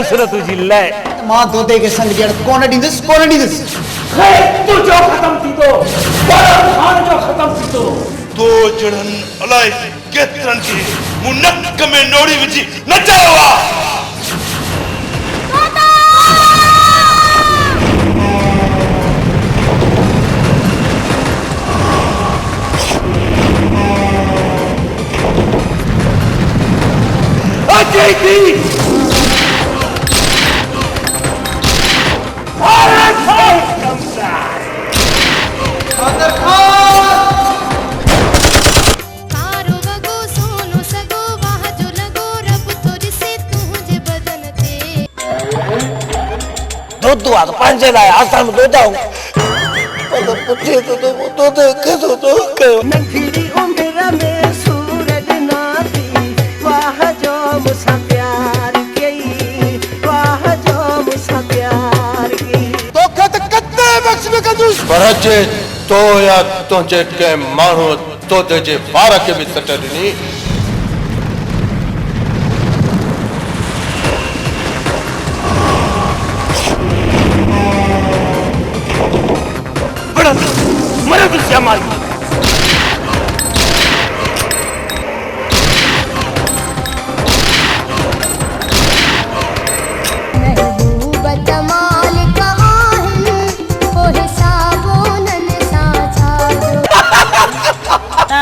सूरत जी ले मां दोदे के संग जड़ कोन दींदस तू जो खत्म थी तो खान जो खत्म थी तो जड़न अलाए केतरन के मुनक में नोड़ी विची नचावा अजय दी दूध आ तो पंजे लाए आसाम दूध आऊं तो पुछे तो कैसे तो नंखीड़ी उम्र में सूरज नाती वाह जो मुसा प्यार की वाह जो मुसा प्यार की तो कत कत्ते बख्श में कंजूस परचे तो या तुझे के मानो तो जे बार के भी सटनी बड़ा मरे तो श्यामाल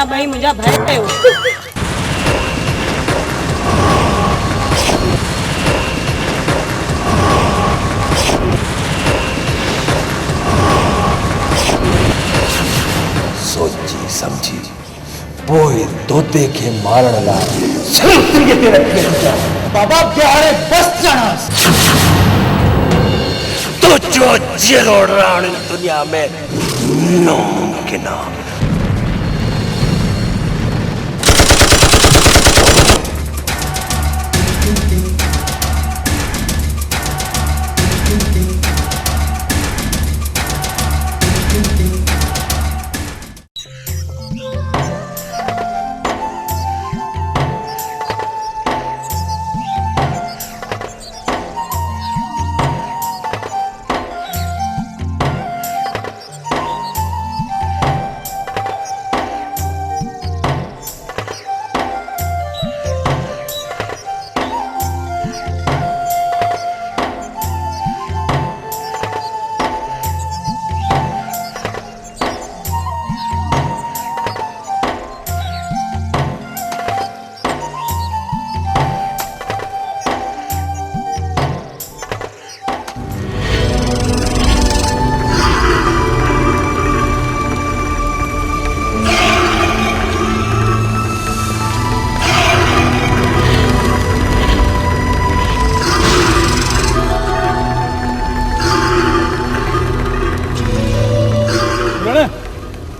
भाई मुझे भय है सोची समझी पोए तोते के मारण ला बाबा प्यारे बस जाना तो जो जेरो राण दुनिया में नामुमकिन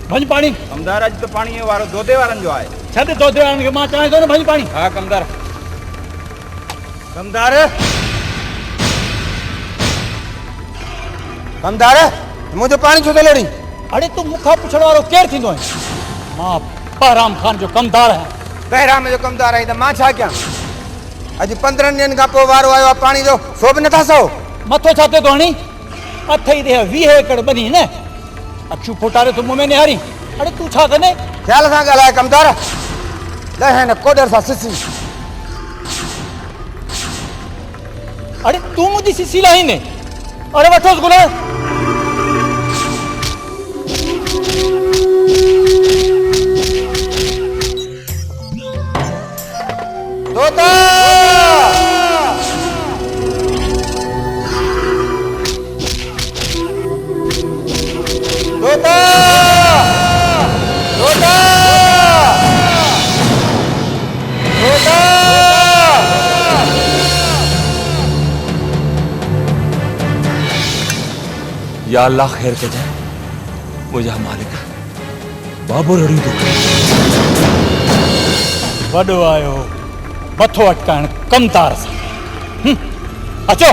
भंज पानी कमदार अज तो पानी वारो दोदे वारन जो आए छद दोदे वारन के मां चाहे तो न भंज पानी हां कमदार कमदार मुझे पानी छो लड़ी अरे तू मुखा पुछड़ वारो केर थिंदो है मां बहराम खान जो कमदार है बहराम में जो कमदार है त मां छा क्या अज 15 दिन का पो वारो आयो पानी जो सोब न था सो मथो छाते तो हणी अथई दे 20 एकड़ बनी ने अक्षु फुटारे तो मुंह में निहारी अरे तू छा कने ख्याल सा गलाए कमदार लहे न कोडर सा सिसी अरे तू मुझी सिसी लाई ने अरे वठोस गुले तोता तोता तोता तोता या अल्लाह खैर के जाए मुझे मालिक बाबू रड़ी दुख वडो आयो मथो अटकाण कमतार सा अचो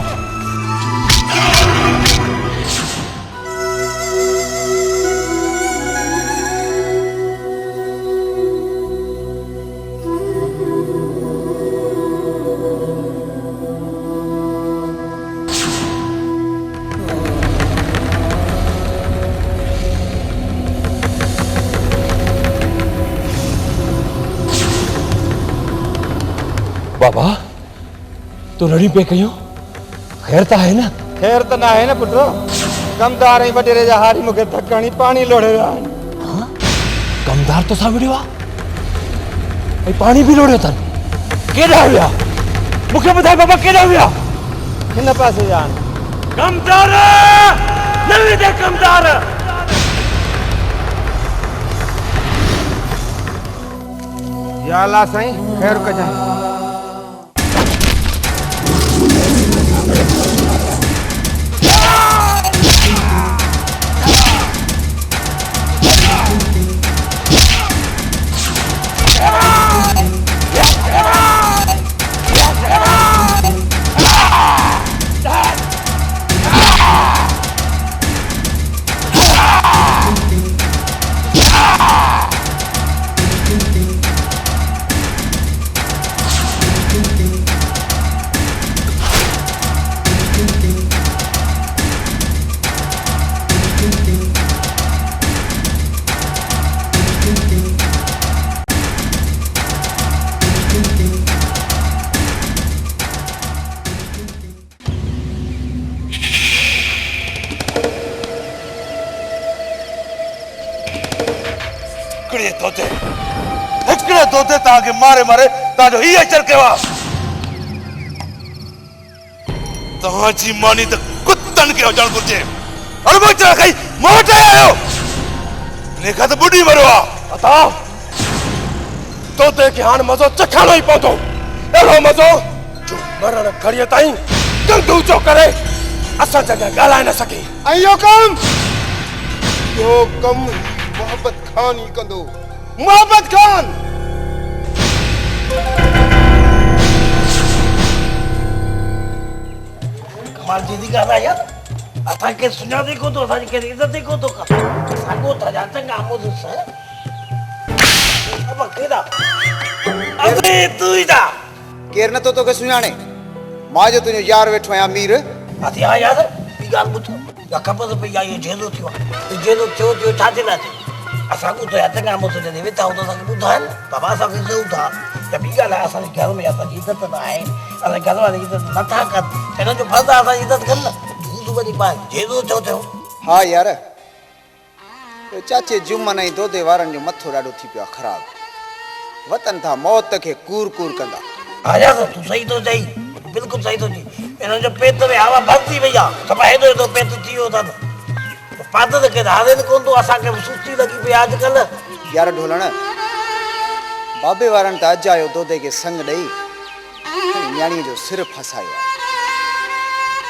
बाबा तो रड़ी पे कयो खैर ता है ना? खैर तो ना है ना पुटो कमदार ही बटेरे जा हारी मुखे थकणी पानी लोड़े जा कमदार तो सावड़ियो आ भाई पानी भी लोड़ियो तन केड़ा हुआ मुखे बताए बाबा केड़ा हुआ हिन पासे जान कमदार नवी दे कमदार या अल्लाह साईं खैर कजा हिकड़े तोते ताके मारे मारे ताजो ही अचल के वा तहांजी मानी त कुत्तन के अचल गुजे और वो चला गई मोटे आयो लेखा तो बुढ़ी मरवा अता तोते के हान मजो चखाणो ही पवंदो एड़ो मजो जो मरण घड़ीअ ताईं गंदू चो करे असां जगह ॻाल्हाए न सके अयो कम मोहब्बत खान ही कंदो मोहब्बत खान कमाल जी दी ॻाल्हि आहे यार असांखे सुञाणे कोन थो असांजी कहिड़ी इज़त ई कोन थो करे साॻो था जा चङा आमोदुस अब केड़ा अबे तू ही था केर न तो तोखे सुञाणे मां जो तुंहिंजो यार वेठो आहियां मीर अति हा यार ॿी ॻाल्हि ॿुध या ख़बर पई आहे इहो जेलो थियो आहे जेलो थियो छा जे लाइ थियो असां ॿुधो आहे चङा आमोद जॾहिं वेठा हूं त असांखे ॿुधाइनि बाबा असांखे ज़रूरु था त ॿी ॻाल्हि आहे असांजे घर में असांजी इज़त न आहे असांजे घर वारनि जी इज़त नथा कनि हिननि जो फर्ज़ु आहे असांजी इज़त कनि न तूं वरी पाए जेलो छो थियो हा यार चाचे जुमन ऐं दोदे वारनि जो मथो ॾाढो थी पियो आहे ख़राबु वतन था मौत खे कूर कूर कंदा हा यार तूं सही थो चई बिल्कुलु सही थो चई हिननि जो पेट में हवा भरती वई आहे सभु हेॾो हेॾो पेट थी वियो अथनि पाद त केरु हारे कोन थो असांखे सुस्ती लॻी पई आहे अॼुकल्ह यार ढोलण बाबे वारनि त अॼु आयो दोदे खे संग ॾेई न्याणीअ जो सिर फसायो आहे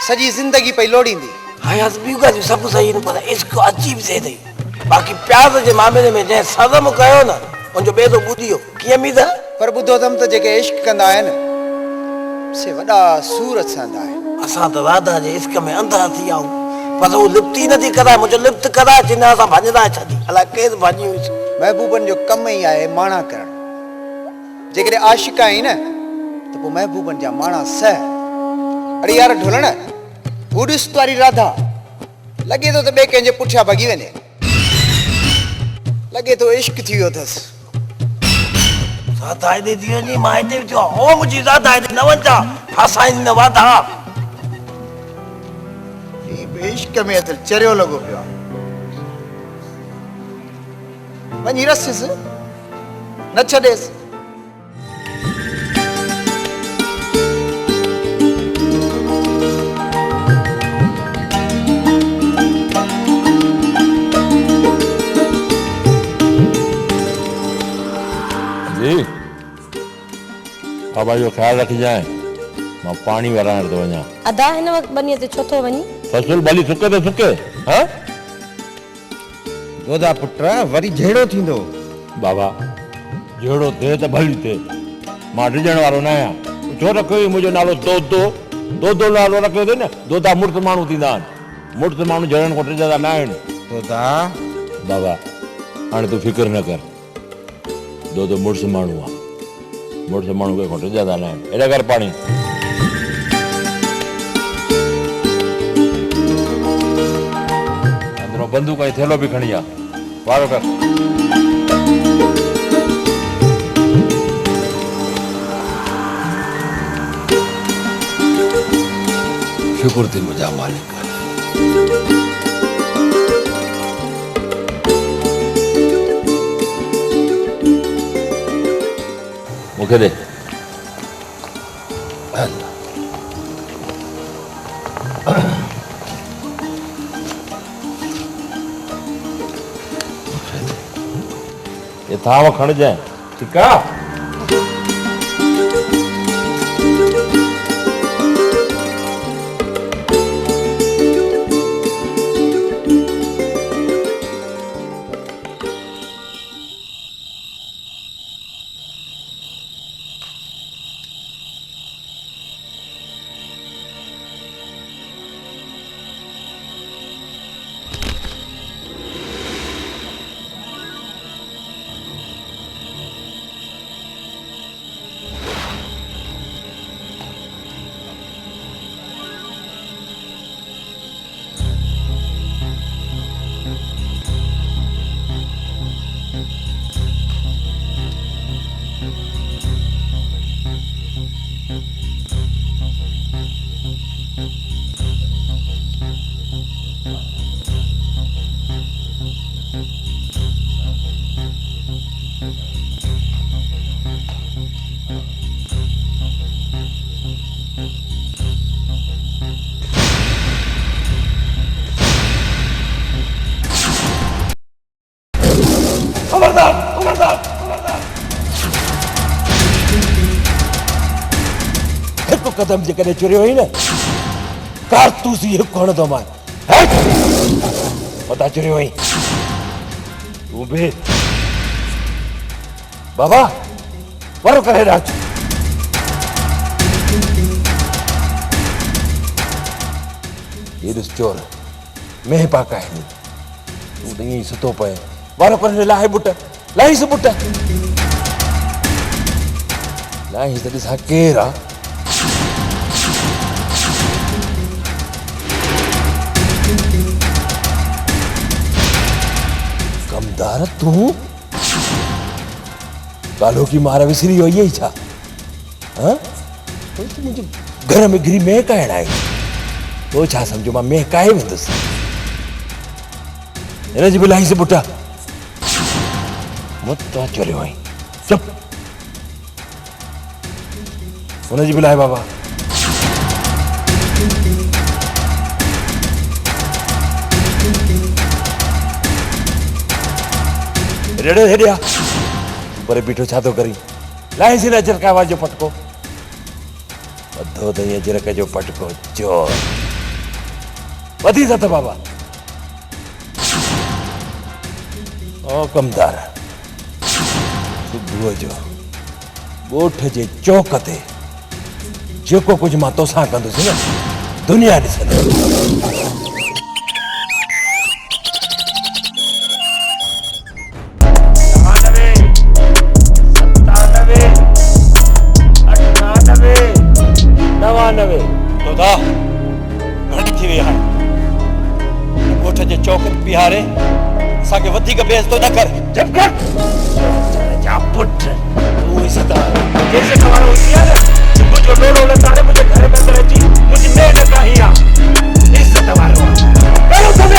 सॼी ज़िंदगी पई लोड़ींदी हा यार ॿियूं ॻाल्हियूं सभु सही आहिनि पर इश्क अजीब थिए अथई बाक़ी प्यार जे मामले में जंहिं सदम कयो न उनजो ॿेड़ो ॿुधी वियो कीअं मीद पर ॿुधो अथमि त जेके इश्क कंदा आहिनि से वॾा सूर अचंदा आहिनि असां त राधा जे इश्क में अंधा थी विया आहियूं पर उहो लिप्त ई नथी कराए मुंहिंजो लिप्त कराए चिन्ह असां भॼंदा छॾी अलाए केरु भाॼी हुई महबूबनि जो कम ई आहे माणा करणु जेकॾहिं आशिक आहीं न त पोइ महबूबनि जा माणा सह अड़े यार ढोलण हू ॾिस वारी राधा लॻे थो त ॿिए कंहिंजे पुठियां भॼी वञे लॻे थो इश्क थी वियो अथसि राधा हेॾे थी वञी मां हिते बि थियो आहे ओ मुंहिंजी राधा हेॾे न वञा फासाईंदी न वाधा इश्क में त चरियो लॻो पियो आहे वञी रसिस न छॾेसि जी बाबा जो ख्याल रखी जाए मां पानी वराइण थो वञा अदा हिन वक़्तु बनीअ ते छो थो वञी फसल भली सुके त सुके हाँ दोदा पुट वरी जहिड़ो थींदो बाबा जहिड़ो थिए त भली थिए मां डिॼण वारो न आहियां छो रखियो मुंहिंजो नालो दोदो नालो रखियो अथई न दोदा मुड़ुस माण्हू थींदा आहिनि मुड़ुस माण्हू जड़नि खां टिजंदा न आहिनि दोदा बाबा हाणे तूं फिक्र न कर दोदो मुड़ुस माण्हू आहे मुड़ुस माण्हू कंहिंखां टिजंदा न आहिनि हेॾा कर पाणी अंदरों बंदूक ऐं थेलो बि खणी आ वारो कर शुक्र थी मुझा मालिक। मूंखे ॾे। ये थाव खणजांइ, ठीकु आहे? कदम जेकॾहिं चुरियो हुई न कारतूस ही कोन थो मान पता चुरियो हुई तूं बि बाबा वरो करे राज ये ॾिस चोर मेह पाका आहिनि तूं त ईअं ई सुतो पए वारो करे लाहे बुट लाहीसि बुट लाहीसि त ॾिसां केरु आहे कमदार तू कालो की मारा विसरी हो यही छा हाँ तो मुझे घर में गिरी मैं काहे आई तो छा समझो मां मैं काहे वेंदुसि इन जी बिलाई से बुटा मत तो चले वहीं चुप उन जी बिलाई बाबा रेड़े हेडिया पर बीठो छा तो करी लाए से नजर का आवाज जो पटको बधो दई अजरक जो पटको चोर वधी सत बाबा ओ कमदार सुबुह जो ॻोठ जे चौक ते जेको कुछ मां तोसां कंदुसि न दुनिया ॾिसंदी बिहारे असांखे वधीक बेइज्जतो न कर चुप कर जा पुट तू इज़त जैसे कवारो होती है सुबह जो डोड़ो लतारे मुझे घर में अंदर अची मुझे मैं न कहिया इज़त वारो करो सब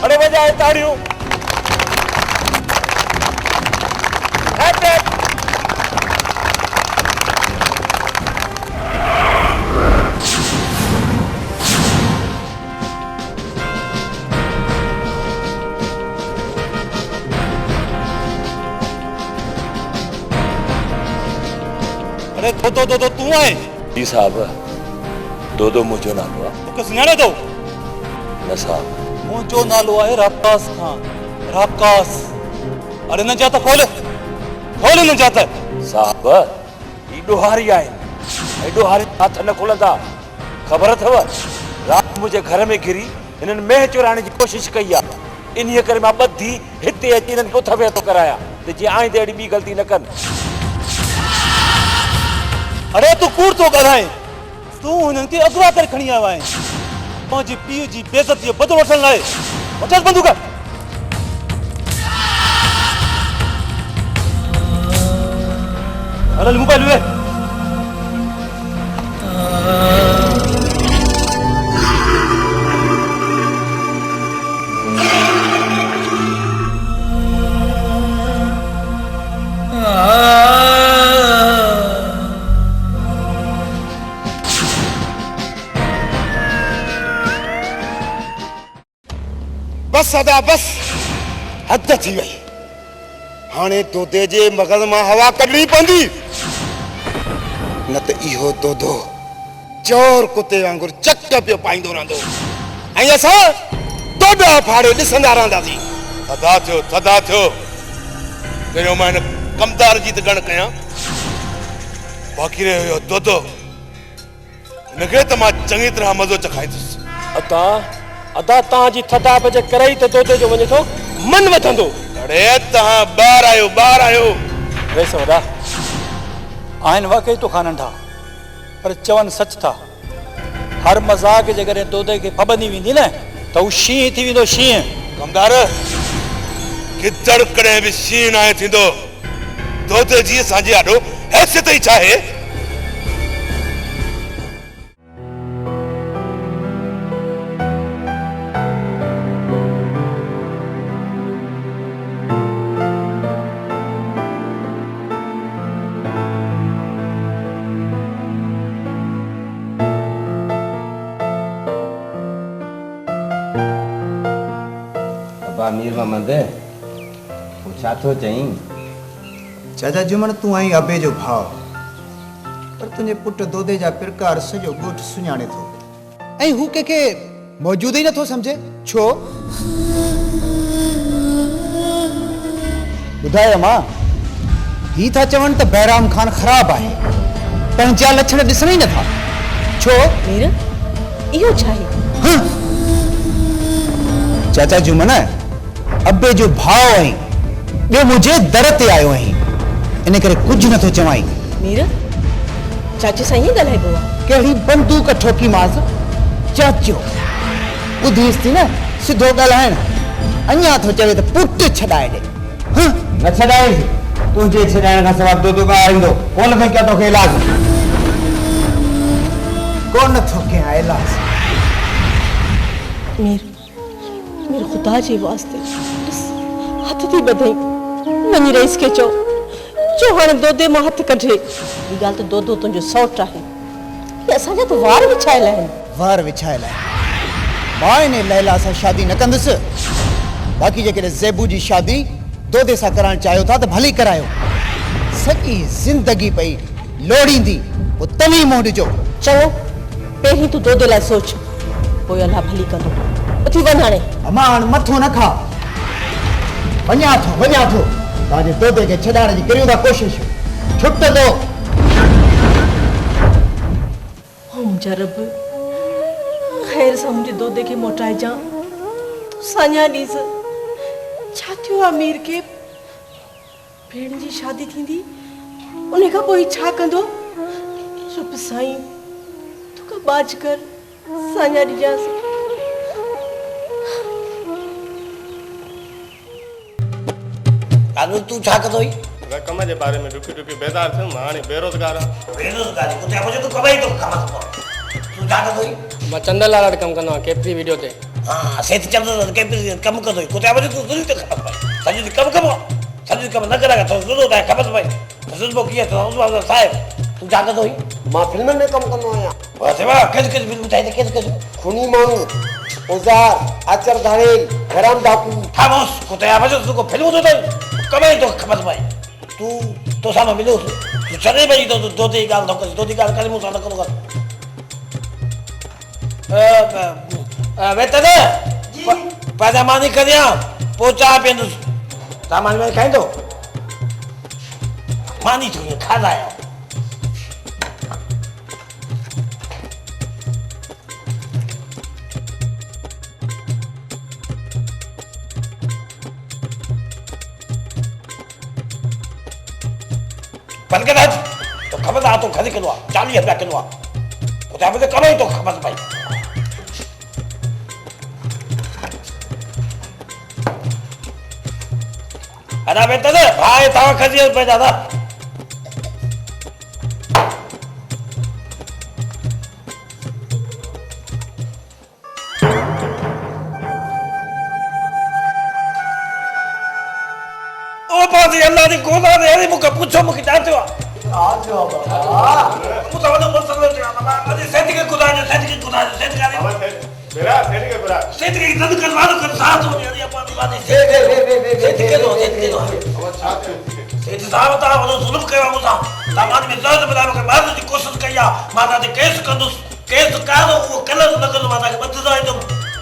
अरे बजाए ताड़ियों अरे दो तू आए जी साहब दो मुझो नालो तो किस नाले दो न साहब मुझो नालो है राकास खान राकास अरे न जाता खोल न जाता साहब ई डोहारी आए ए डोहारी हाथ न खोलंदा खबर थव रात मुझे घर में गिरी इन्हनि मेह चुराने की कोशिश कई आ इन्हीअ करे मां ॿधी हिते अची इन्हनि खे उथवे थो कराया त जीअं आईंदे अहिड़ी ॿी ग़लती न कनि अरे तू कूड़ तो ॻाल्हाए तू हुननि खे अगवा करे खणी आयो आहे पंहिंजी पीउ जी बेइज़ती जो बदिलो वठण लाइ वठसि बंदूक। हल मोबाइल वे। बस अदा बस हद थी वई। हाणे तोते जे मगज़ मां हवा कढणी पवंदी, न त इहो तोतो चोर कुते वांगुरु चक पियो पाईंदो रहंदो ऐं असां तोड़ा फाड़े ॾिसंदा रहंदासीं। थदा थियो। पहिरियों मां हिन कमदार जी त गण कयां, बाक़ी रहियो तोतो, हिनखे त मां चङी तरह मज़ो चखाईंदुसि। अदा तव्हांजी थदाप जे करे ई त तोते जो वञे थो मन वधंदो। अरे तव्हां ॿाहिरि आहियो। वैसे वॾा आहिनि वाकई तोखां नंढा, पर चवनि सच था। हर मज़ाक जे करे तोते खे पाबंदी वेंदी न त हू शींहं थी वेंदो शींहं। कमदार गिदड़ कॾहिं बि शींहं न आहे थींदो। तोते जी असांजी ॾाढो हैसियत ई छा आहे। मीर मोहम्मद छा थो चईं? चाचा जुमन तूं आई अबे जो भाउ, पर तुंहिंजे पुट दोदे जा प्रकार सॼो ॻोठ सुञाणे थो ऐं हू कंहिंखे मौजूद ई नथो सम्झे। छो ॿुधायो मां, ही था चवनि त बहिराम खान ख़राब आहे, पंहिंजा लक्षण ॾिसण ई नथा। छो मीर इहो छा आहे? चाचा जुमन अबे जो भाउ आई, ॿियो मुंहिंजे दर ते आयो आहीं, इन करे कुझु नथो चवाई। मीर चाचे सां ईअं ॻाल्हाइबो आहे? कहिड़ी बंदूक ठोकी मांसि चाचो, ॿुधीसि थी न सिधो ॻाल्हाइण। अञा थो चवे त पुट छॾाए ॾे। न छॾाइसि, तुंहिंजे छॾाइण खां सवाइ तोतो ॻाल्हाईंदो कोन थो कयां तोखे इलाज। कोन थो कयां इलाज। मीर खुदा जे वास्ते हथ थी ॿधई, वञी रईस खे चओ हाणे दोदे मां हथ कढे। हीअ ॻाल्हि त दोदो तुंहिंजो सौट आहे, असांजा त वार विछायल आहिनि। वार विछायल आहे। मां इन लैला सां शादी न कंदुसि, बाक़ी जेकॾहिं ज़ेबू जी शादी दोदे सां कराइण चाहियो था त भली करायो। सॼी ज़िंदगी पई लोड़ींदी, पोइ तव्हीं मुंहुं ॾिजो। चङो, पहिरीं तूं दोदे लाइ सोच, पोइ अलाह भली कंदो। उथी वञ हाणे। अमां हाणे मथो न खा, वञा थो। तव्हांजे दोदे खे छॾाइण जी करियूं था कोशिश, छुट दो। मुंहिंजा रब ख़ैर सां मुंहिंजे दोदे खे मोटाइजां। तूं साञा ॾीस छा थियो आहे मीर खे? भेण जी शादी थींदी, उन खां पोइ छा कंदो? रब साईं तूं बाज कर, साञा ॾिजांसि। तूं छा कंदो हुई? कम जे बारे में डुकी बेज़ार थियुमि, हाणे बेरोज़गार आहियां। बेरोज़गारी कुते मुझे तूं कमाई तो कम तो तूं छा कंदो हुई? मां चंदनलाल वटि कमु कंदो आहियां, केपरी वीडियो ते। हाँ सेठ चंदन केपरी कम कंदो हुई। कुते मुझे तूं दुनिया ते खबर पई, सॼी कम न करेगा तो ज़रूरत आहे खबर पई। ज़रूरत कीअं तो उस बाबा साहब तूं छा कंदो हुई? मां फिल्म में कमु कंदो आहियां। बस वाह, केस फिल्म ठाही केस खूनी माण्हू, औज़ार, आचर धाड़ेल, हराम डाकू। हाँ बॉस कुते मुझे तू को फिल्म तो कमाई तो खबर पई। तू सानो मिलो तू चले भाई तो दो ती गाल तो दो ती गाल करे मुसा न करूंगा। बेटा दे पाजामानी करिया पोचा पेंदु सामान में खाई दो मानी तू ये खा लाया। बन के राज तो खबर आ तो खरी किलो 40 रुपया किलो कुछ मुझे कमाई तो खबर पाई। अदा बेटा ने भाई तावा खजी पे दादा ओ बाजी अल्लाह दी गोदा ने यारी मुके पूछो मुके जानते हो आज हो बाबा मुझे वाला मसल ले बाबा अरे सेठ के खुदा ने सेठ का मेरा सेठ के बरा सेठ के इज्जत करवा दो कर साथ हो यार अपन बात सेठ के दो सेठ साहब ता वो जुल्म करा मुसा दामाद में दर्द बना के मारने की कोशिश किया माता ने केस का दो वो कलर न कर माता के बच जाए तुम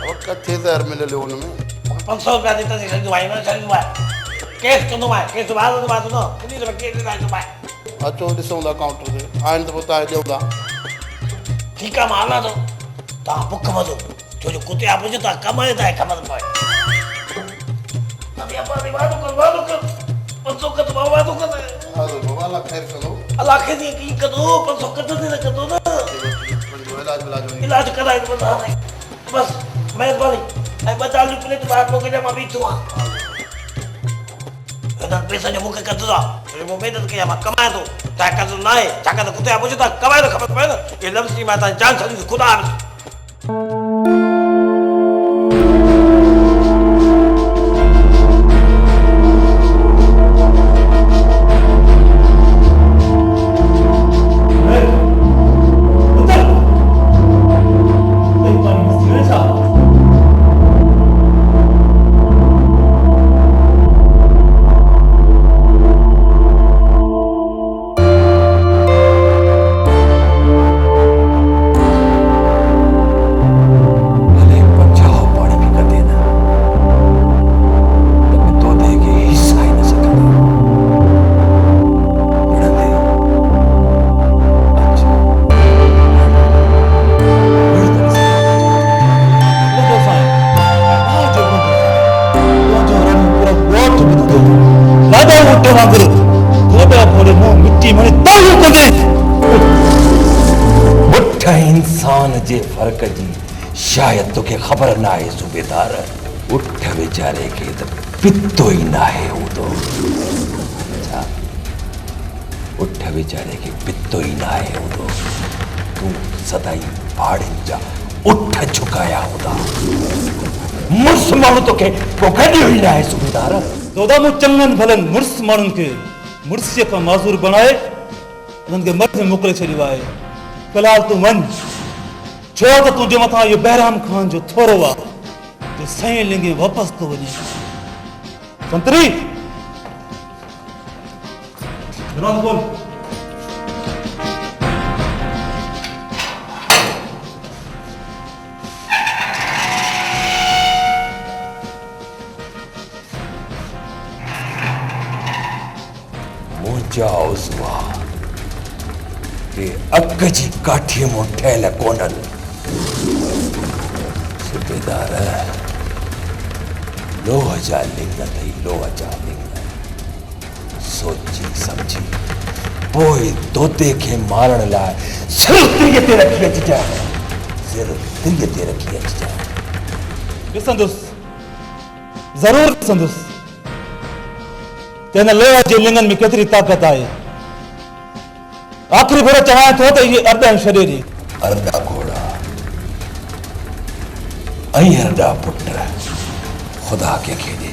अब कथे दर मिले ले उनमें 500 रुपया देता से दवाई ना चल दवाई केस कंदो माय केस बाद न किनी तो केस ना दवाई अचो ॾिसूं काउंटर ते आहिनि त ॿुधाए ॾियूं था ठीक है माना तो ता बुक मजो जो कुते आप जो ता कमाए ता खबर पाए अभी अपन वादो कर पंसो का तो वादो कर हां बाबा ला खैर करो अल्लाह के दी की कदो पंसो कद दे कदो ना इलाज कराए तो बस मेहरबानी आई बता ली प्लेट बात को के मैं भी तू dan पैसा जो मुके कर दो ये वो मेहनत किया मैं कमाए तो ताकत ना है ताकत कुते आप जो ता कमाए तो खबर पाए ना ये लफ्ज की माता जान चली खुदा इंसान जे फर्क जी शायद तो के खबर ना है सूबेदार उठ बेचारे के तो पित्तो ही ना है वो तो अच्छा उठ बेचारे के पित्तो ही ना है वो तो तू सदाई पहाड़ी जा उठ झुकाया होता मुर्स मानो तो के पोखड़ी हुई ना है सूबेदार दोदा मु चंगन भलन मुर्स मानुन के मुर्सिया का माजूर बनाए उनके मर्द में मोकले छॾियो आहे फिलहाल तू मन छो त तुंहिंजे मथां इहो बहराम खान जो थोरो आहे जो सही लिंगे वापसि थो वञे संतरी दरवाज़ो खोल मुंहिंजा उज़वा के अक जी काठी में ठहियल कोन्हनि सूबेदार लोह जा लिंग अथई लोह जा लिंग सोची सम्झी पोइ तोते खे मारण लाइ सिर्फ़ तीअ ते रखी अचिजांइ सिर्फ़ तीअ ते रखी अचिजांइ ॾिसंदुसि ज़रूरु ॾिसंदुसि त हिन लोह जे लिंगनि में केतिरी ताक़त आहे आख़िरी भेरो चवां थो त इहे अरॾहं छॾे ॾे अरॾा घोड़ा ऐं अरॾा पुट खुदा के खेॾे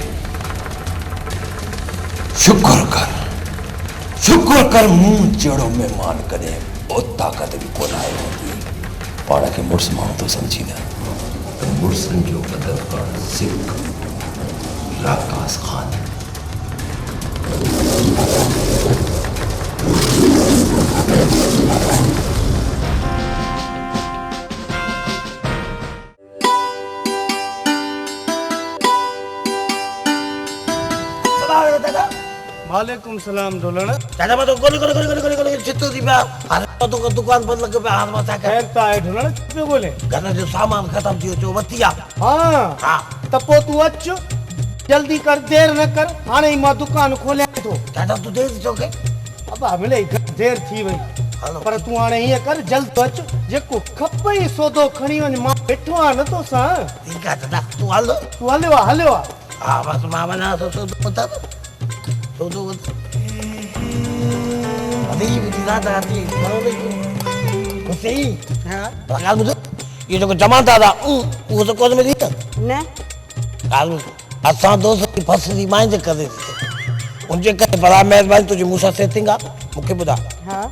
शुक्र कर मूं जहिड़ो महिमान कॾहिं ओ ताक़त बि कोन आहे हूंदी पाण खे मुड़ुस माण्हू थो सम्झी न मुड़ुसनि जो क़दर करणु सिख राकास खान वालेकुम सलाम ढोलण दादा मैं तो गोली चित्तू थी पिया हाणे तो दुकान बंद लॻो पिया हाणे मां छा खैर त आहे ढोलण पियो ॻोल्हे घर जो सामान ख़तम थी वियो वती आहे हा त पोइ तूं अचु जल्दी कर देर न कर हाणे ई मां दुकान खोलियां थो दादा तूं देर थी चोके अबा मिले देर थी वई पर तूं हाणे हीअं कर जल्द अच जेको खपई सौदो खणी वञ मां वेठो आहियां न तोसां ठीकु आहे दादा तूं हलियो आहे हा बसि मां वञा थो सौदो पहुता तो अभी भी दादा आती बरोबर सही हाँ ॻाल्हि ॿुधो इहो जेको जमा दादा उहो त कोन मिली न न ॻाल्हि ॿुधो असां दोस्त की फसली माइंद करे थी उनजे करे बड़ा महिरबानी तुंहिंजी मूंसां सेटिंग आहे मूंखे ॿुधा हाँ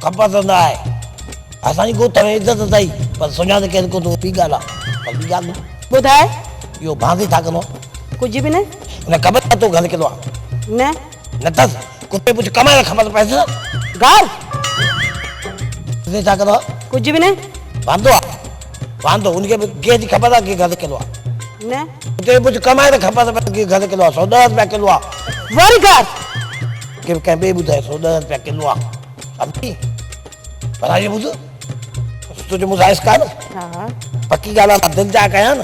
खपत न आहे असांजी ॻोठ में इज़त अथई पर सुञाणे केरु कोन थो ॿी ॻाल्हि आहे पर ॿी ॻाल्हि ॿुधाए इहो बांधी छा कंदो कुझु बि न हुन ख़बर नथो घरु किलो आहे न न अथसि कुते कुझु कमाए ख़बर पएसि न ॻाल्हि कुते छा कंदो आहे कुझु बि न वांदो आहे वांदो उनखे बि कंहिंजी ख़बर आहे की घरु किलो आहे न कुते कुझु कमाए त ख़बर पए की घरु किलो आहे 110 रुपया किलो आहे वरी ॻाल्हि के कंहिं ॿिए ॿुधाए 110 रुपया किलो आहे सम्झी पर इहो ॿुध तुंहिंजो मूंसां आइस कान हाँ पक्की ॻाल्हि आहे मां दिलि जा कयां न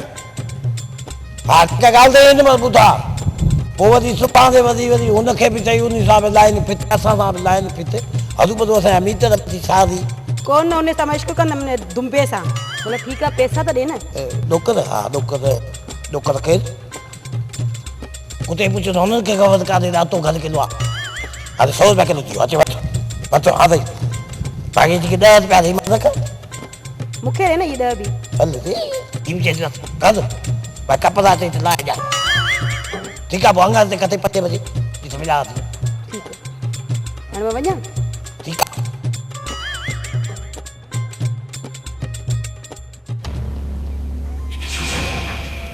हा हिकु ॻाल्हि त हिन में ॿुधा पोइ वरी सुभाणे ते वरी हुनखे बि चई उन सां बि लाइन फिथे असां सां बि लाइन फिथे अधु ॿधो असांजा मीटर बि छा थी कोन उन सां मश्क कंदमि न दुंबे सां बोले ठीकु आहे पैसा त ॾे न ॾोकर हा ॾोकर केरु उते पुछो त हुननि खे ख़बर कान्हे रातो घरु किलो आहे हाणे 100 रुपया किलो थी वियो अचे वठो हा भई बाक़ी जेके 10 रुपया थी मां रख मूंखे ॾे न इहे 10 बि हल टीम चई कर भाई कपड़ा अचे त लाए ॾियां ठीकु आहे पोइ अंगार ते किथे 5 बजे जिते मिलां थी ठीकु आहे हाणे मां वञां ठीकु आहे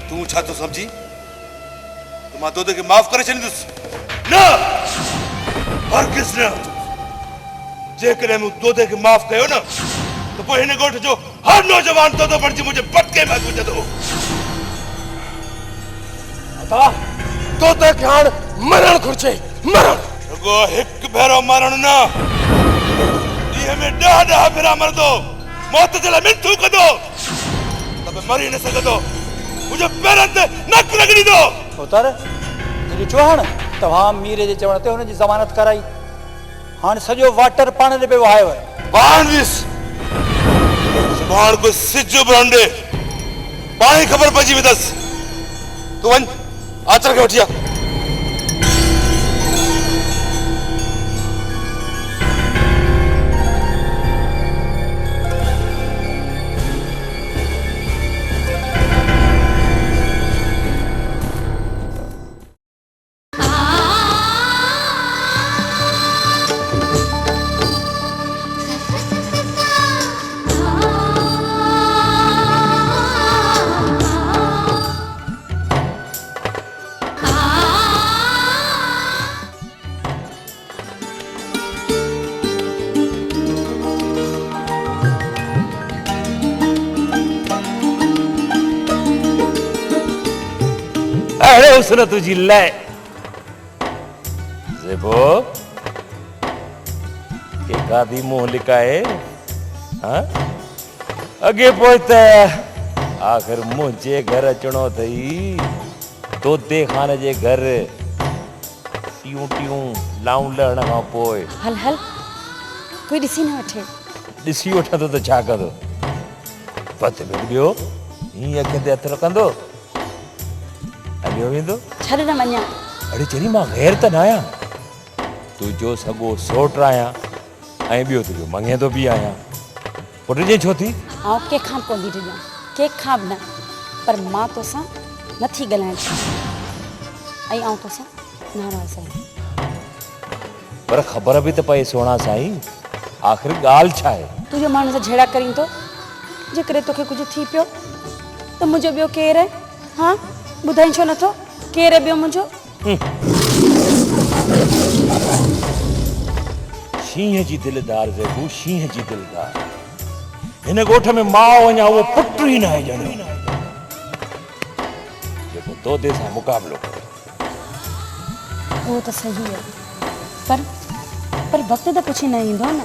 तूं छा थो सम्झी त मां तोते खे माफ़ करे छॾींदुसि न हरगिज़ न जेकॾहिं मूं तोते खे माफ़ कयो न त पोइ हिन ॻोठ जो हर नौजवान तोतो बणिजी मुंहिंजे पटके में गुज़रंदो तोते खे हाणे मरण घुर्जे मरण रुगो हिकु भेरो मरण न ॾींहं में 10 भेरा मरंदो मौत जे लाइ मिनथू कंदो त बि मरी न सघंदो मुंहिंजे पेरनि ते नक रगड़ींदो उतर तुंहिंजो चौहान तव्हां मीरे जे चवण ते हुनजी ज़मानत कराई हाणे सॼो वाटर पाण ते पियो आयो आहे पाण विस सुभाणे कोई सिज उभरंदे पाण ई ख़बर पइजी वेंदसि तूं वञ आचर खे वठी आ अरे उसने तुझी लय जेबो के गादी मुंह लिकाए हाँ अगे पहुंचते आखिर मुझे घर अचणो थई तोते खाने जे घर टियूं टियूं लाऊं लहण खां पोइ हल हल कोई ॾिसी न वठे ॾिसी वठंदो त छा कंदो पत में ॿियो हीअं अखियुनि ते हथ रखंदो हलियो वेंदो छॾ न वञा अड़े चरी मां गैर त न आहियां तुंहिंजो सॻो सोट आहियां ऐं ॿियो तुंहिंजो मंगेंदो बि आहियां पुट जे छो थी आउं कंहिंखां कोन थी ॾिजां कंहिंखां बि न पर मां तोसां नथी ॻाल्हाइण चाहियां ऐं आउं तोसां नाराज़ आहियां पर ख़बर बि त पए सोना साईं आख़िर ॻाल्हि छा आहे तुंहिंजो माण्हू सां झेड़ा करींदो जेकॾहिं तोखे कुझु थी पियो त मुंहिंजो ॿियो केरु आहे हा ॿुधाई छो नथो केरु आहे ॿियो मुंहिंजो शींहं जी दिलदार ज़ेबू शींहं जी दिलदार हिन ॻोठ में माउ अञा उहो पुटु ई न आहे ॼणो जेको तोते सां मुक़ाबिलो करे उहो त सही आहे पर वक़्तु त पुछी न ईंदो न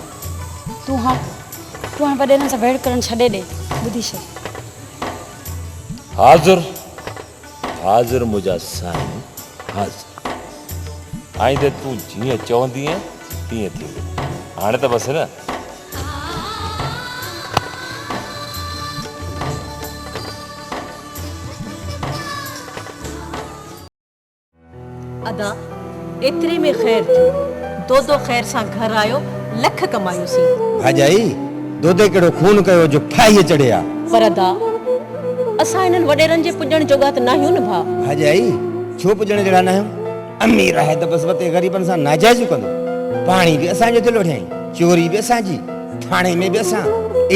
तूं हाणे वॾेरनि सां वेड़ करणु छॾे ॾे ॿुधी छॾ हाज़िर मुंहिंजा साईं हाज़िर आई त तूं जीअं चवंदी तीअं थी हाणे त बसि न अदा एतिरे में ख़ैर थी दो ख़ैर सां घर आयो लख कमायोसीं भाजाई दोदे केड़ो खून कयो जो फाई चढ़िया पर अदा असां इन्हनि वॾेरनि जे पुॼण जोगा त नाहियूं न भा भाजाई छो पुॼण जहिड़ा न आहियूं अमीर आहे त बसि वते ग़रीबनि सां नाजाइज़ कंदो पाणी बि असांजो दिलो ठाई चोरी बि असांजी थाणे में बि असां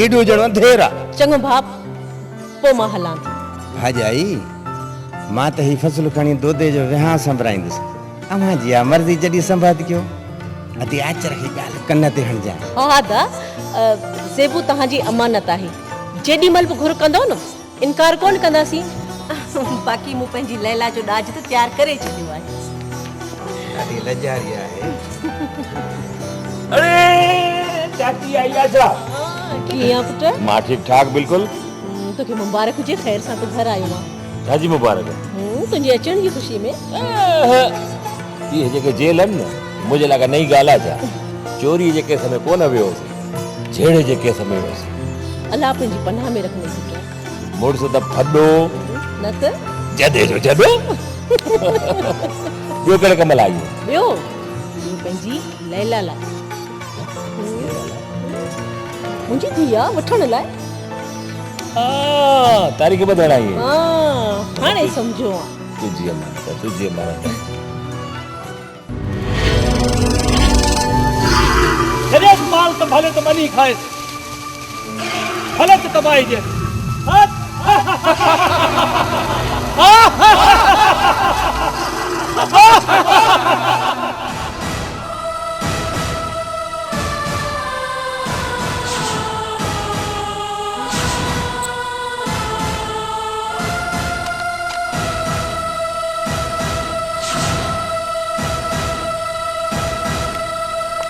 एॾो ॼणो धेर आहे चङो भाउ पोइ मां हलां थी भाजाई मां त ही फ़सुलु खणी दोदे जो विहांउ संभराईंदुसि अमां जी आहे मर्ज़ी जॾहिं संभात कयो अति आचर खे ॻाल्हि कन ते हणजां हा दा ज़ेबू तव्हांजी अमानत आहे जेॾी महिल बि घुर कंदो न इनकार कोन कंदासीं बाक़ी मूं पंहिंजी लैला जो ॾाज त तयारु करे छॾियो आहे ॾाढी लजारी आहे अरे चाची आई आजा कीअं पुट मां ठीक ठाक बिल्कुल तोखे मुबारक हुजे ख़ैर सां तूं घर आयो आहे छाजी मुबारक तुंहिंजे अचण जी ख़ुशी में ये जेके जेल आहिनि न मुंहिंजे लाइ नई ॻाल्हि आहे छा चोरी जे केस में कोन वियोसीं छेड़े जे केस में वियोसीं अलाह पंहिंजी पनाह में रखने जी मुड़ुस त फॾो न त जॾे जो जॾो ॿियो कहिड़े कम लाइ ॿियो पंहिंजी लैला लाइ मुंहिंजी धीउ आहे वठण लाइ तारीख़ ॿुधाइण आई हाणे सम्झो तुझी अमानत शरीयत माल तो भले तो बनी खाए भले तो तबाही जे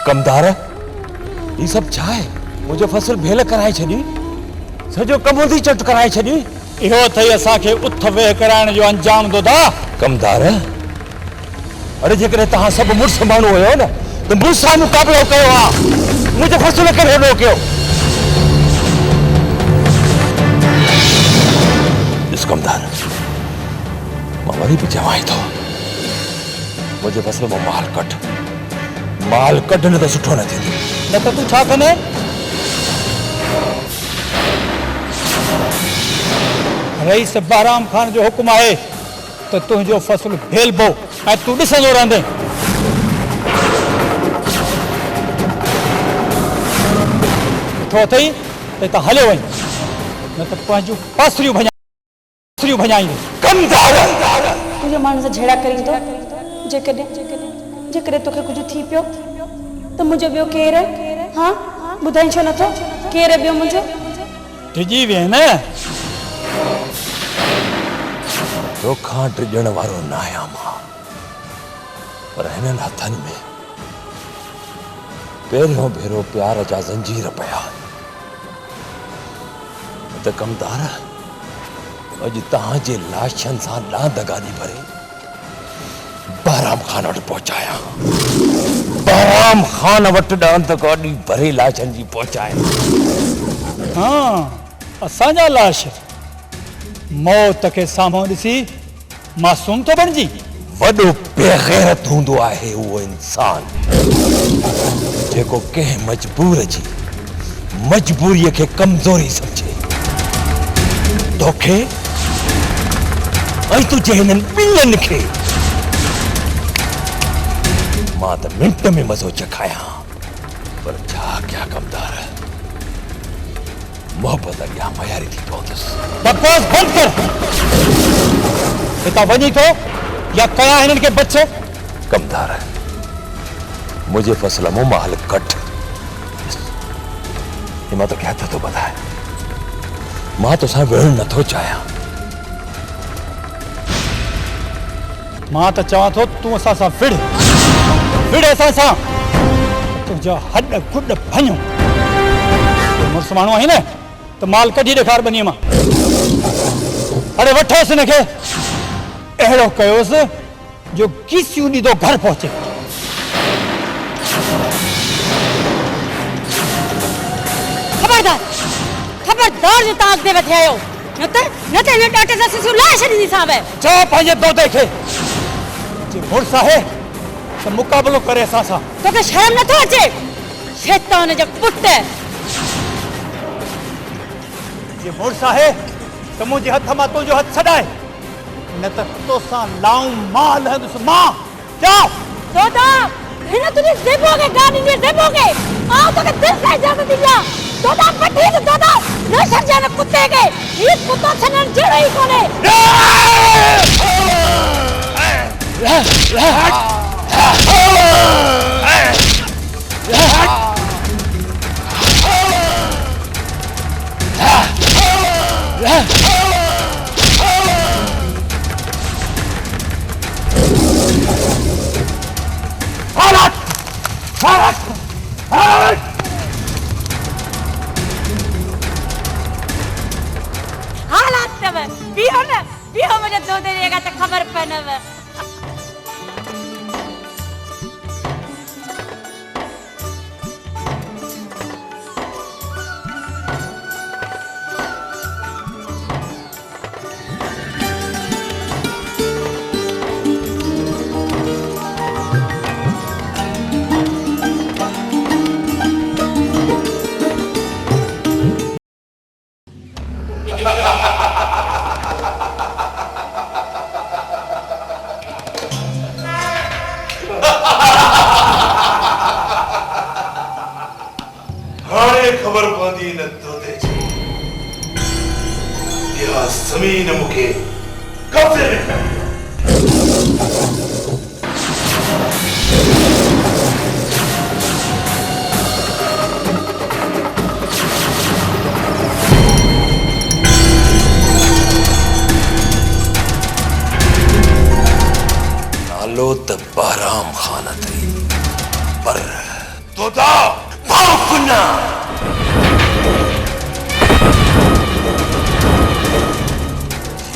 कमदार ये सब छा है मुझे फसल भेल कराए छड़ी सजो कमोदी चट कराए छड़ी इहो थई असा के उथ वेह कराइण जो अंजाम दोदा कमदार अरे जेकरे तहां सब मुर्स मानू हो न तो मुर्सा मुकाबलो कयो आ मुझे फसल करे रोकियो इस कमदार मां भी जवाई तो मुझे फसल में माल कढण त सुठो न थींदो न त तू छा कने रईस बहराम खान जो हुक्म आहे त तुंहिंजो फसल भेलबो ऐं तूं ॾिसंदो रहंदे थो अथई त हितां हलियो वञ न त पंहिंजूं पासरियूं भञाईंदे कमदार तुंहिंजो माण्हू सां झेड़ा करींदो जेकॾहिं तोखे कुझु थी पियो त मुंहिंजो ॿियो केरु हा ॿुधाई छो नथो केरु ॿियो मुंहिंजो डिॼी वें न तोखां डिॼण वारो न आहियां मां पर हिननि हथनि में पहिरियों भेरो प्यार जा ज़ंजीर पिया त कमदार अॼु तव्हांजे लाशनि सां लांदगानी भरे बहराम खान वटि पहुचाया बहराम खान वटि ॾांद गाॾी भरे लाशनि जी पहुचाए हाँ असांजा लाश मौत खे साम्हूं ॾिसी मासूम थो बणिजी वॾो बेग़ैरत हूंदो आहे उहो इंसान जेको कंहिं मजबूरीअ खे कमज़ोरी सम्झे तोखे ऐं तुंहिंजे हिननि ॿियनि खे मां त मिंट में मज़ो चखायां पर छा कयां कमदार मोहब्बत अॻियां मयारी थी पवंदुसि बकवास बंदि कर हितां वञी थो या कया हिननि खे बच कमदार मुंहिंजे फसल मूं माल कट मां तोखे हथ थो ॿधाए मां तोसां विढ़णु नथो चाहियां मां त चवां थो तूं असां सां विड़ असां सां तुंहिंजा हॾ गुॾ भञो मुड़ुस माण्हू आहीं न त माल कढी ॾेखार ॿनीअ मां अरे वठोसि हिनखे अहिड़ो कयोसि जो कीसियूं ॾींदो घर पहुचे खबरदार जो तव्हां अॻिते वधिया आहियो न त हिन ॾाटे सां सिसियूं लाहे छॾींदीसांव चओ पंहिंजे दोते खे जे मुड़ुस आहे त मुक़ाबिलो करे असां सां। तोखे शर्म नथो अचे? शैतान जो पुट जे मुड़ुसु आहे त मुंहिंजे हथ मां तुंहिंजो हथु छॾाए, न त तोसां लाऊं मां हलंदुसि मां। क्या दोदा हिन तुझे ज़ेबोगे गानी ने ज़ेबोगे आओ तो के दिल से इजाजत दिया दोदा पठी तो दोदा न सरजा न कुत्ते के ये कुत्ता छनन जड़े ही कोने हालात तब बियो मुझे दो देगा तो खबर पनव खबर पवंदी न तोते जी या ज़मीन मूंखे कब्ज़े में खणी नालो त बहराम खान अथई पर तोता बाकुना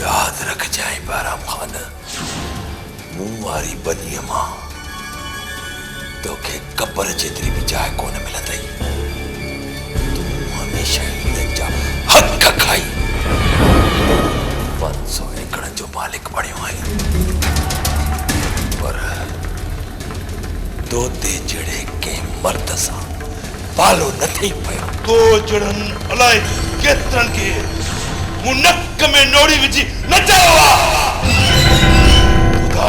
याद रख जाए बहराम खान मुंह वारी बनीअ मां तोखे कब्र जेतिरी बि जाइ कोन मिलंदई तूं हमेशह हिननि जा हक़ खाई 500 एकड़ जो मालिक बणियो आहे पर तोते जड़े के मर्द सां पालो न थी पियो तो जड़न अलाए केतरन के मुनक में नोड़ी विझी नचावा खुदा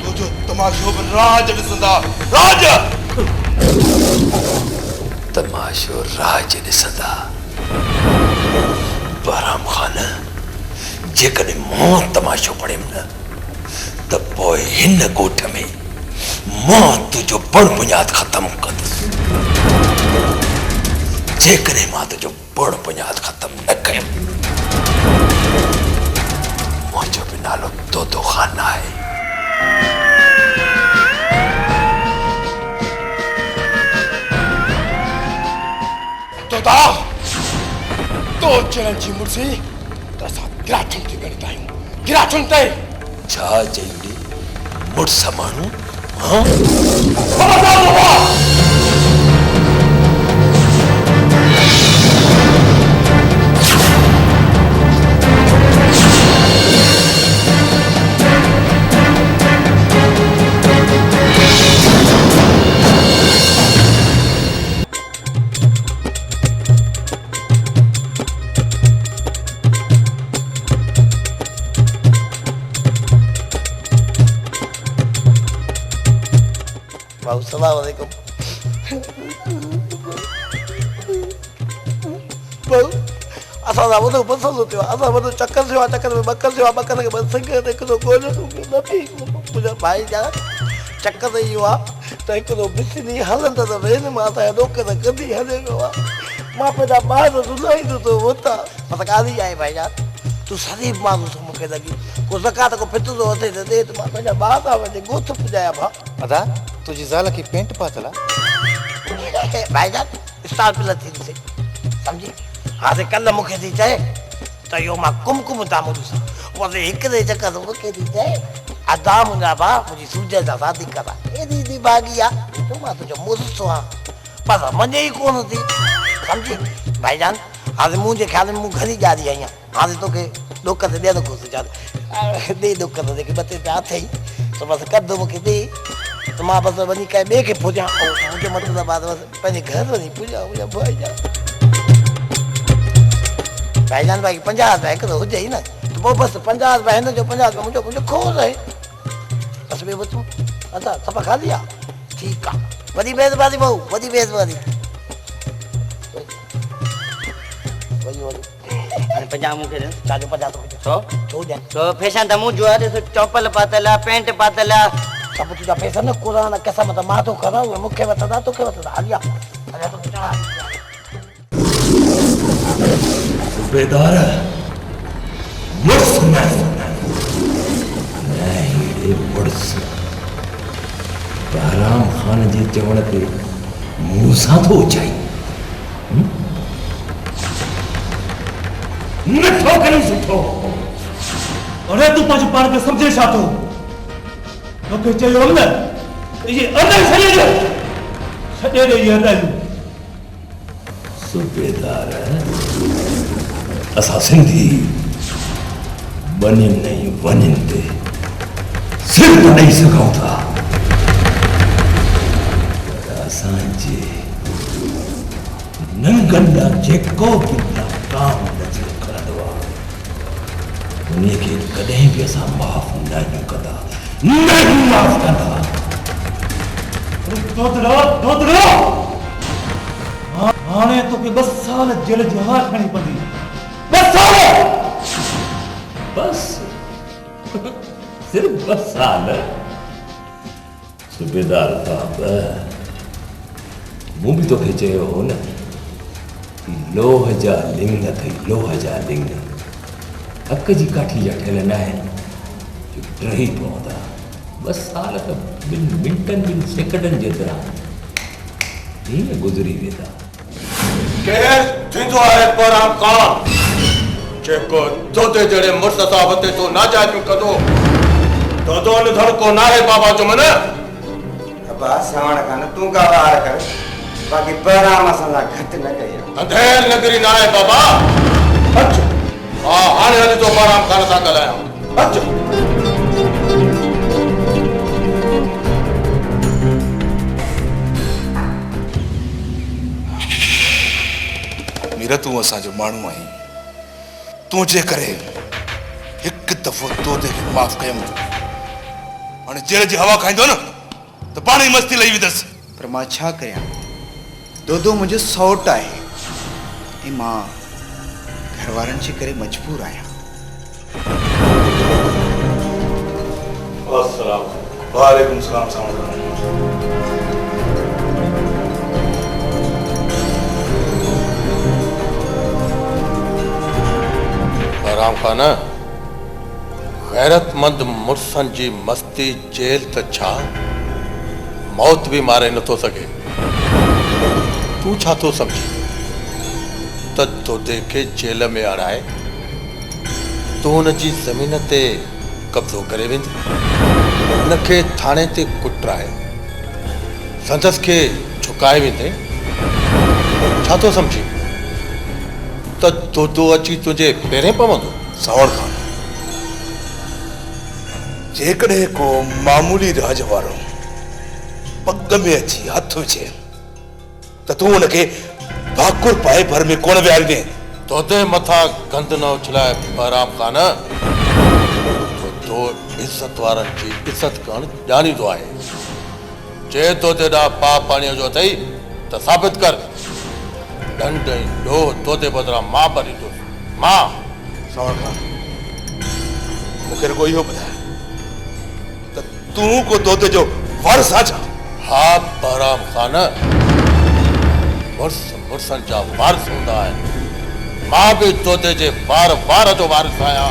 तो जो तमाशो में राज ॾिसंदा राज तमाशो राज ॾिसंदा बहराम खान जेकॾहिं मां तमाशो पढ़ियमि न त पोइ हिन ॻोठ में मां तुंहिंजो बड़ बुनियाद ख़त्म कंदुसि जेकॾहिं मां तुंहिंजो बड़ बुनियाद ख़त्म न कयुमि मुंहिंजो बि नालो तोतो ख़ान आहे तोता तो चरण जी मुर्सी त असां गिराठुनि खे ॻणींदा आहियूं गिराठुनि ते छा चई मुड़ुस माण्हू हाँ अस्सलामुअलैकुम असां वॾो मसइलो थियो आहे असां वॾो चकर थियो आहे चकर में बकर थियो आहे बकर खे बसि हिकिड़ो ॻोल्हियो न मुंहिंजा भाई जा चकर इहो आहे त हिकिड़ो बिजली हलंदो त वेन मां असांजा ॾोक त कढी हले पियो आहे मां पंहिंजा ॿार रुलाईंदो थो वठां पर ॻाल्हि इहा आहे भाई जान तूं शरीफ़ माण्हू थो मूंखे लॻी को ज़कात को फितरो वठे त ॾे त मां पंहिंजा ॿार था वञे ॻोठ पुॼाया भाउ अदा तुझी ज़ाल की पेंट पातल भाईजान स्टार प्लस थी समझी हाणे कल्ह मूंखे थी चए त इहो मां कुमकुम तामूं ॾिसां वरी हिकिड़े चकर मूंखे थी चए अदा मुंहिंजा भाउ मुंहिंजी सूज सां शादी करा एॾी दिमाग़ी आहे ॾिसो मां तुंहिंजो मुड़ुसु आहियां पर मञे ई कोन थी समझी भाईजान हाणे मुंहिंजे ख़्याल में मूं घणी ॼारी आहियां हाणे तोखे ॾोक ते ॾियणो कोसि जा ॾे ॾोक ते जेके ॿ टे हथ ई त बसि कदो मूंखे ॾे त मां बसि वञी कंहिं ॿिए खे पुॼां ऐं मुंहिंजो मतिलबु आहे बसि पंहिंजे घर वञी पुॼां मुंहिंजा भाईजान भाई 50 रुपया हिकु त हुजे ई न त पोइ बसि 50 रुपया हिन जो 50 रुपया मुंहिंजो खो रहे बसि ॿियो बचूं अच्छा सफ़ा खाली आहे ठीकु आहे वॾी महिरबानी भाऊ वॾी महिरबानी अरे 50 मूंखे ॾे तव्हांजो 50 छो छो ॾियां तो फैशन त मूं जो आहे ॾिस चौपल पातल आहे पैंट पातल आहे सभु तुंहिंजा पैसा न कुरान क़सम त मां थो करां उहे मूंखे वठंदा तोखे वठंदा हलिया हलिया तो चढ़ा सूबेदार मुर्स नहीं मुर्स बहराम खान जे चवण ते मूं सां थो चाही नथो करे सुठो अरे तू पंहिंजो पाण खे सम्झे छा थो तोखे चयो न इहे अदर छॾे ॾे इहे अदर सूबेदार असां सिंधी बनिन नहीं वनिन ते सिर ॾेई सघूं था पर असांजे नंगनि जेको बि काम नज़र करंदो आहे उन्हीअ खे कॾहिं बि असां माफ़ न कंदा न माफ़ कंदा दोतरो हाणे तोखे 2 साल जेल जी हवा खणी पवंदी 2 साल बस सिर्फ 2 साल सूबेदार साहब मूं बि तोखे चयो हो न कि लोह जा लिंग अथई लोह जा लिंग हक़ जी काठी जा ठहियल न आहिनि जो टही पवंदा 2 साल त 2 मिंटनि 2 सेकंडनि जेतिरा हीअं गुज़री वेंदा केर थींदो आहे बहराम खान जेको दोदे जहिड़े मुड़ुस सां वते थो नाजाइज़ कंदो दोदो निधड़ को नाहे बाबा जो मन अब्बा सावण खान तूं का वार कर बाक़ी बहराम असां सां घटि न कई अंधेर नगरी नाहे बाबा अचो हा हाणे हली तो बहराम खान सां ॻाल्हायां अचो मीरा तूं असांजो माण्हू आहीं तूं जे करे हिकु दफ़ो तोते खे माफ़ कयमि हाणे जेल जी हवा खाईंदो न त पाण ई मस्ती लही वेंदसि पर मां छा कयां दोदो मुंहिंजो सौट आहे ऐं मां घर वारनि जे करे मजबूर आहियां वालेकुम सलाम साहब बहराम खान गैरतमंद मुर्सन जी मस्ती जेल त छा मौत भी मारे नथो सके तू छा थो समझी त तोते खे जेल में अड़ाए तू हुन जी ज़मीन ते कब्ज़ो करे वेंदी हुनखे थाणे ते कुटराए संदसि खे झुकाए वेंदे छा थो समझी त दोदो अची तुंहिंजे पेरें पवंदो सावड़ खान जेकॾहिं को मामूली राज वारो पग में अची हथ विझे त तूं हुनखे भाकुर पाए भर में कोन विहारींदे तोते मथां गंद न उछलाए बहराम खान तो इज़त वारनि जी इज़त करणु ॼाणींदो आहे जे तोते ॾांहुं पाप पाणीअ जो अथई त साबित कर ॾंड ऐं ॾोह तोते बदिरां मां भरींदुसि मां सावड़ खान मूंखे रुॻो इहो ॿुधाए त तूं को तोते जो वारिस आहे छा हा बहराम खान मुर्सनि जा वारिस हूंदा आहिनि मां बि तोते जे वार जो वारिस आहियां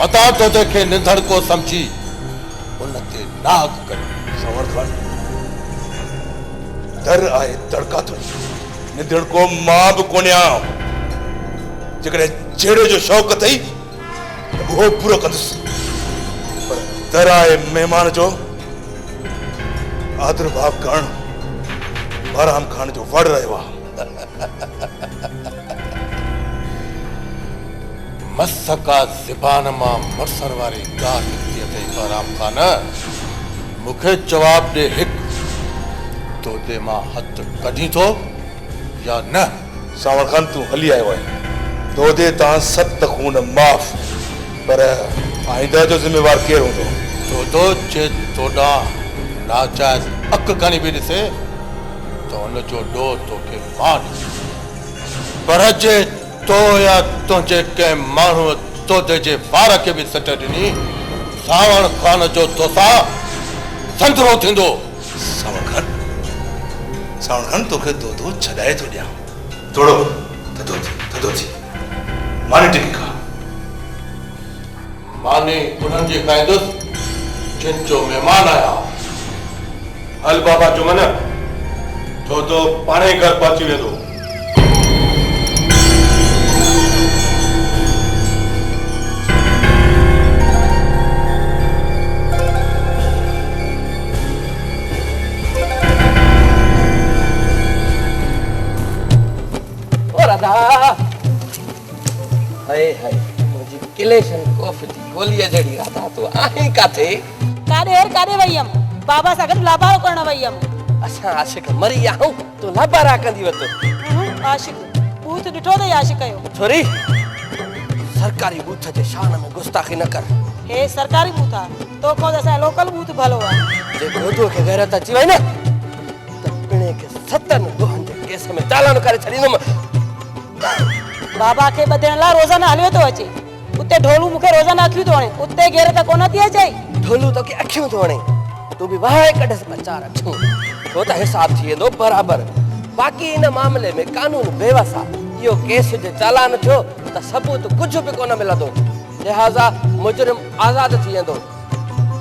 मता तोते खे निंधड़ को समझी उन ते नाग करे सावड़ खान दर आहे दड़का थो निंधड़ को मां बि कोन्हे जेकॾहिं जहिड़े जो शौक़ु अथई उहो पूरो कंदुसि पर दर आहे महिमान जो आदर भाव करणु बहराम खान जो वड़ रहियो आहे मसका ज़बान मां मुरसर वारी ॻाल्हि निकिती अथई बहराम ख़ान मूंखे जवाब ॾे हिकु तोते मां हथ कढी थो या न सावण खान तूं हली आयो आहे तोते तां 7 खून माफ़ पर आइंदा जो ज़िम्मेवार केरु हूंदो तो जे तोड़ा नाजायज़ अक खणी बि ॾिसे तो हुनजो ॾोह तोखे मां ॾिसे पर जे तो या तुंहिंजे कंहिं माण्हू तोते जे वार खे बि सट ॾिनी सावण खान जो तोसां संतरो थींदो सावण खान तोखे दो छॾाए थो ॾियां थोरो थधो थी मानी टिकी खा मानी उन्हनि जी खाईंदुसि जिन जो महिमान आया हल बाबा जुमन तो पाणे ई घर पहुची वेंदो राधा हाय हाय मुझे किलेशन कॉफी थी गोलियां जड़ी राधा तू आही काथे कारे वयम बाबा सां गॾु लाबारो करण वयम असां आशिक मरी आऊं तू लाबारा कंदी वतो आशिक बूथ ॾिठो अथई आशिक जो छोरी सरकारी बूथ जे शान में गुस्ताखी न कर हे सरकारी बूथ आहे तो को असां लोकल बूथ भलो आहे जे गोदो के गैरत अची वई न त पिणे के 7 गोहन जे केस में चालान करे छडींदम बाबा खे ॿधण लाइ रोज़ाना हलियो थो अचे उते ढोलू मूंखे रोज़ाना अखियूं थो हणे उते घेर त कोन थी अचे ढोलू तो के अखियूं थो हणे तू भी वाहे कढस बचार अखियूं तो त हिसाब थी वेंदो बराबर बाक़ी इन मामले में कानून बेवस आहे इहो केस जे चालान थियो त सबूत कुछ भी कोन मिलंदो लिहाज़ा मुजरिम आज़ाद थी वेंदो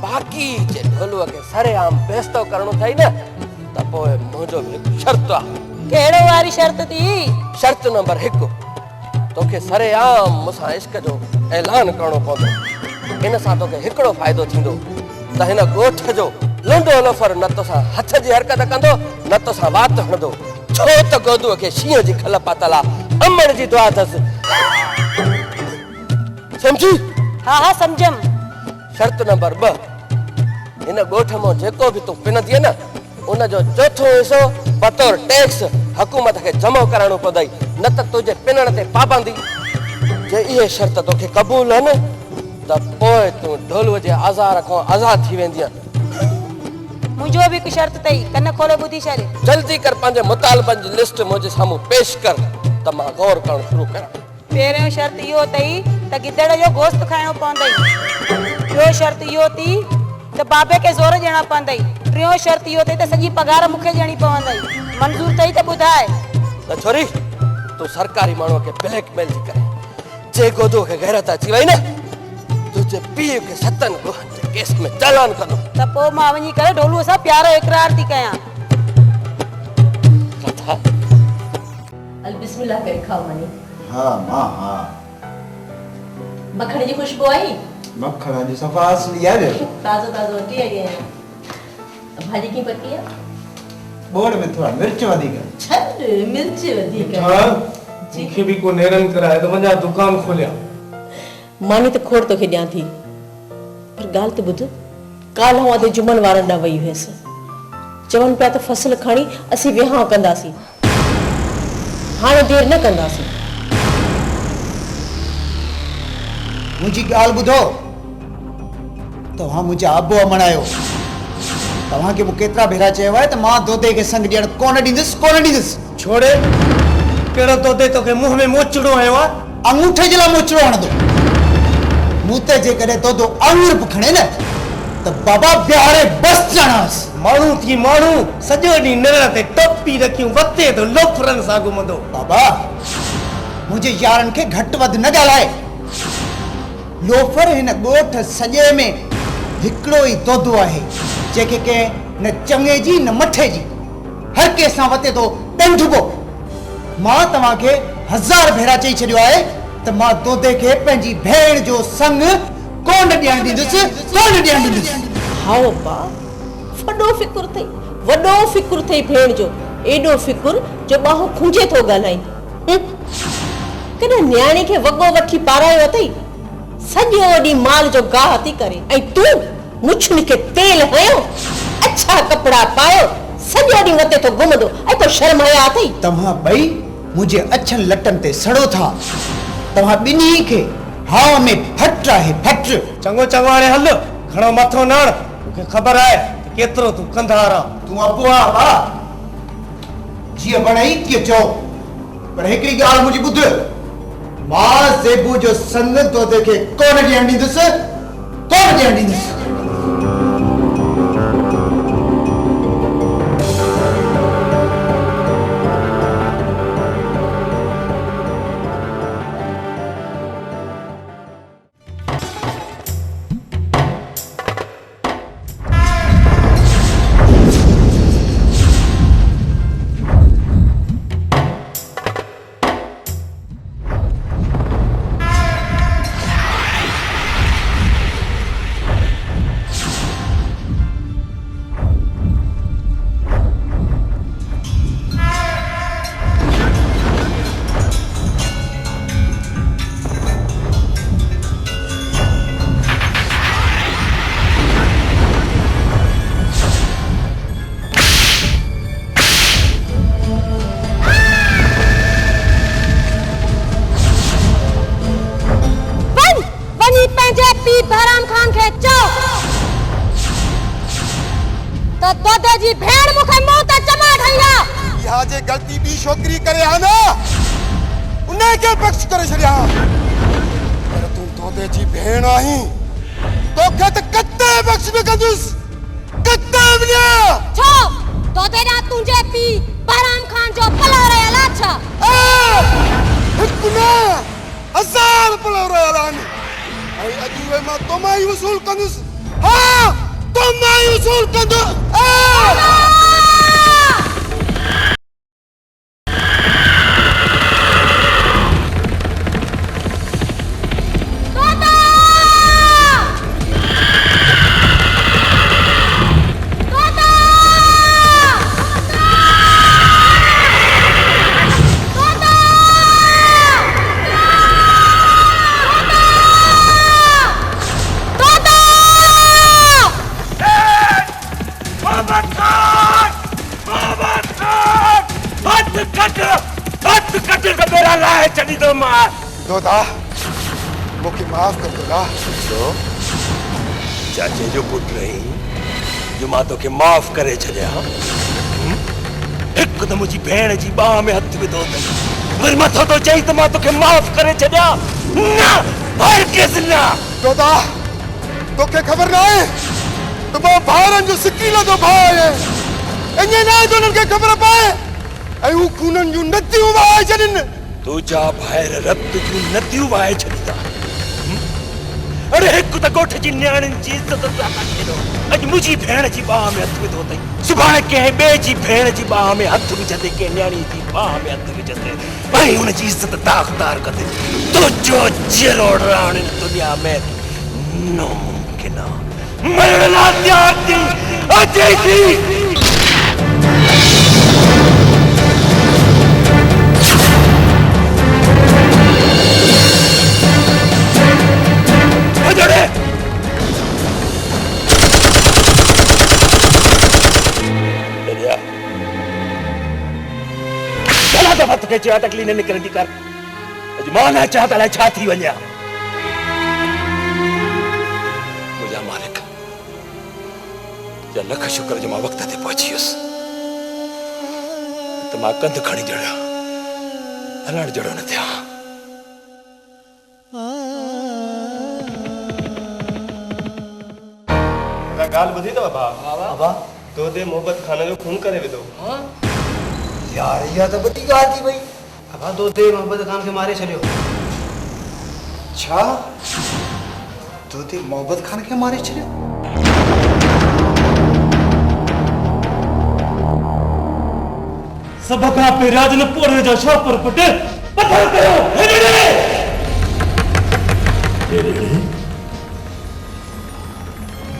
बाक़ी जे ढोलूअ खे सरेआम बेइज्जतो करणो अथई न त पोइ मुंहिंजो बि हिकु शर्त आहे कहिड़ो वारी शर्त थी शर्त नंबर 1 तोखे सरेआम मूंसां इश्क जो ऐलान करणो पवंदो इन सां तोखे हिकिड़ो फ़ाइदो थींदो त हिन ॻोठ जो लूंडो लोफर न तोसां हथ जी हरकत कंदो न तोसां वात हणंदो छो त गोदूअ खे शींहं जी खल पातल आहे अमण जी दुआ अथसि समझी हाँ समझम शर्त नंबर 2 इन ॻोठ मां जेको बि तूं पिनंदीअ न उन जो चौथो हिसो बतौर टैक्स हुकूमत खे जमा कराइणो पवंदई न त तुंहिंजे पिनण ते पाबंदी जे इहे शर्त तोखे क़बूल आहिनि त पोइ तूं ढोलूअ जे आज़ार खां आज़ाद थी वेंदीअ मुंहिंजो बि हिकु शर्त अथई कन खोले ॿुधी छॾ जल्दी कर पंहिंजे मुतालबनि जी लिस्ट मुंहिंजे साम्हूं पेश कर त मां गौर करणु शुरू कयां पहिरियों शर्त इहो अथई त गिदड़ जो गोश्त खाइणो पवंदई ॿियो शर्त इहो थी त बाबे खे ज़ोर ॾियणा पवंदई टियों शर्त इहो अथई त सॼी पघार मूंखे ॾियणी पवंदई मंज़ूर अथई त ॿुधाए त छोरी तूं सरकारी माण्हूअ खे ब्लैकमेल थी करे जे गोदो खे गैरत अची वई न तुंहिंजे पीउ खे 7 गोहन जे केस में चालान कंदो त पोइ मां वञी करे ढोलूअ सां प्यारो इक़रार थी कयां अल बिस्मिल्लाह करे खाओ मनी हाँ मां हाँ मखण जी खुशबू आई मक्खन जी सफ़ा असली आहे ताज़ो वठी आई है भाजी की पकी है बोर्ड में थोड़ा मिर्च वधीक छड मिर्च वधीक हाँ मूंखे भी को नेरन कराए तो मुंहिंजा दुकान खोलिया मानी तो खोड़ तोखे ॾियां थी पर ॻाल्हि त ॿुध काल्ह आऊं अधे जुमन वारनि ॾांहुं वई हुयसि चवनि पिया त फसल खणी असीं विहांउ कंदासीं हाणे देरि न कंदासीं मुंहिंजी ॻाल्हि ॿुधो तव्हां मुंहिंजा अबो मनायो तव्हांखे मूं केतिरा भेरा चयो आहे त मां दोते खे संग ॾियण कोन ॾींदुसि छोड़े कहिड़ो तोते तोखे मुंहं में मोचड़ो आयो आहे अंगूठे जे लाइ मोचड़ो हणंदो मूं ते जेकॾहिं दोतो आङुर बि खणे न त बाबा बिहारे बस ॼाणांसि माण्हू थी माण्हू सॼो ॾींहुं निरण ते टोपी रखियूं वते तो लोफरनि सां घुमंदो बाबा मुंहिंजे यारनि खे घटि वधि न ॻाल्हाए लोफर हिन ॻोठ सॼे में हिकिड़ो ई दोदो आहे जेके के न चङे जी न मथे जी हर कंहिं सां वते तो ॾंढबो मां तव्हांखे 1000 भेरा चई छॾियो आहे त मां दोदे खे पंहिंजी भेण जो संग कोन ॾियण ॾींदुसि हाँ बा वॾो फिकुर थई भेण जो एॾो फिकुर जो बाहो खुंजे थो ॻाल्हाई कने न्याणी के वगो वठी पारायो अथई सॼो ॾींहुं माल जो गाह थी करे ऐं तूं मुछुनि खे तेल हयो अच्छा कपड़ा पायो सॼो ॾींहुं वते तो घुमंदो ऐं को शर्म आया अथई तव्हां ॿई मुंहिंजे अछनि लटनि ते सड़ो था तव्हां ॿिन्ही खे हाव में फट आहे फट चङो चङो हाणे हल घणो मथो न हण मूंखे ख़बर आहे केतिरो तूं कंधार आहे तूं अबो आहे बा जीअं बणाई तीअं चओ पर हिकिड़ी ॻाल्हि मुंहिंजी ॿुध मां ज़ेबू जो संग तोते खे कोन ॾियणु ॾींदुसि कोन ॾियणु ॾींदुसि जी भेड़ मुखे मुंह ते चमा ढैया यहाँ जे गलती भी छोकरी करे हा ना उन्हें के बख्श करे छड़िया पर तू तोते जी भेण आही तोखे त कत्ते बख्श न कंदुस कत्ते बिना छो तोते ना तुंजे पी बहराम खान जो पलो रहा छा हिकु न हजार पलो रहा आई अजुए मां तोमाई वसूल कंदुस हाँ तोमाई वसूल कंदो दोदा मुझे माफ कर दोदा तो चाचे जो पुट रही जो मां तो के माफ करे छड़िया एक तो मुझी भेण जी बाह में हथ विधो वरी मथो तो चई त मां तो के माफ करे छड़िया ना हर केस ना दोदा तो के खबर ना है तो मां भारन जो सिकीला तो भाई है इने ना दोनन के खबर पाए ऐ उ खूनन जो नदियूं वाए जन तुझा भायर रक्त जूं नदियूं वाए छॾींदा अरे हिकु त ॻोठ जी न्याणियुनि जी इज़त था खेॾो अॼु मुंहिंजी भेण जी बाह में हथु विधो अथई सुभाणे कंहिं ॿिए जी भेण जी बाह में हथु विझंदे कंहिं न्याणी जी बाह में हथु विझंदे ऐं हुनजी इज़त दाग़दार कंदे तुंहिंजो जहिड़ो रहण दुनिया में नामुमकिन आहे मरण लाइ तयार थी अचे थी के चया तकली ने निकरंदी कर अज मां ना चाहता ला छा थी वञा मुझा मालिक जा लख शुक्र जो मां वक्त ते पहुंचियस त मां कंध खणी जड़िया हलण जड़ो न थिया गाल बुधी तो बाबा तो दे मोहब्बत खाने जो खून करे विदो हां यार यह तो बड़ी गाल थी भाई अब दो दे मोहब्बत खान के मारे चलियो अच्छा तो दे मोहब्बत खान के मारे चलियो सबका पे राज न पोरे जो शापर पटे पत्थर करो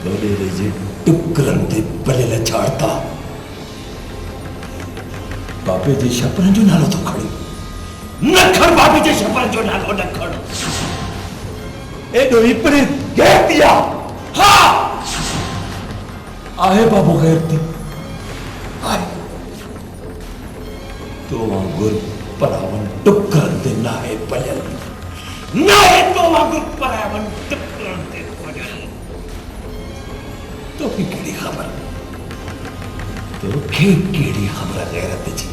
गोले जे टुकरन ते पलेला छाड़ता बापे जे छपरन जो नालो तो खड़ी नखर बाबी जे शपर जो नालो नखर एडो इपरे गैतिया हाँ आहे बाबू गैरती आहे तो वांगुर परावन टुकरन ते नाहे पयल नाहे तो वांगुर परावन टुकरन ते पयल तो की केड़ी खबर गैरत जी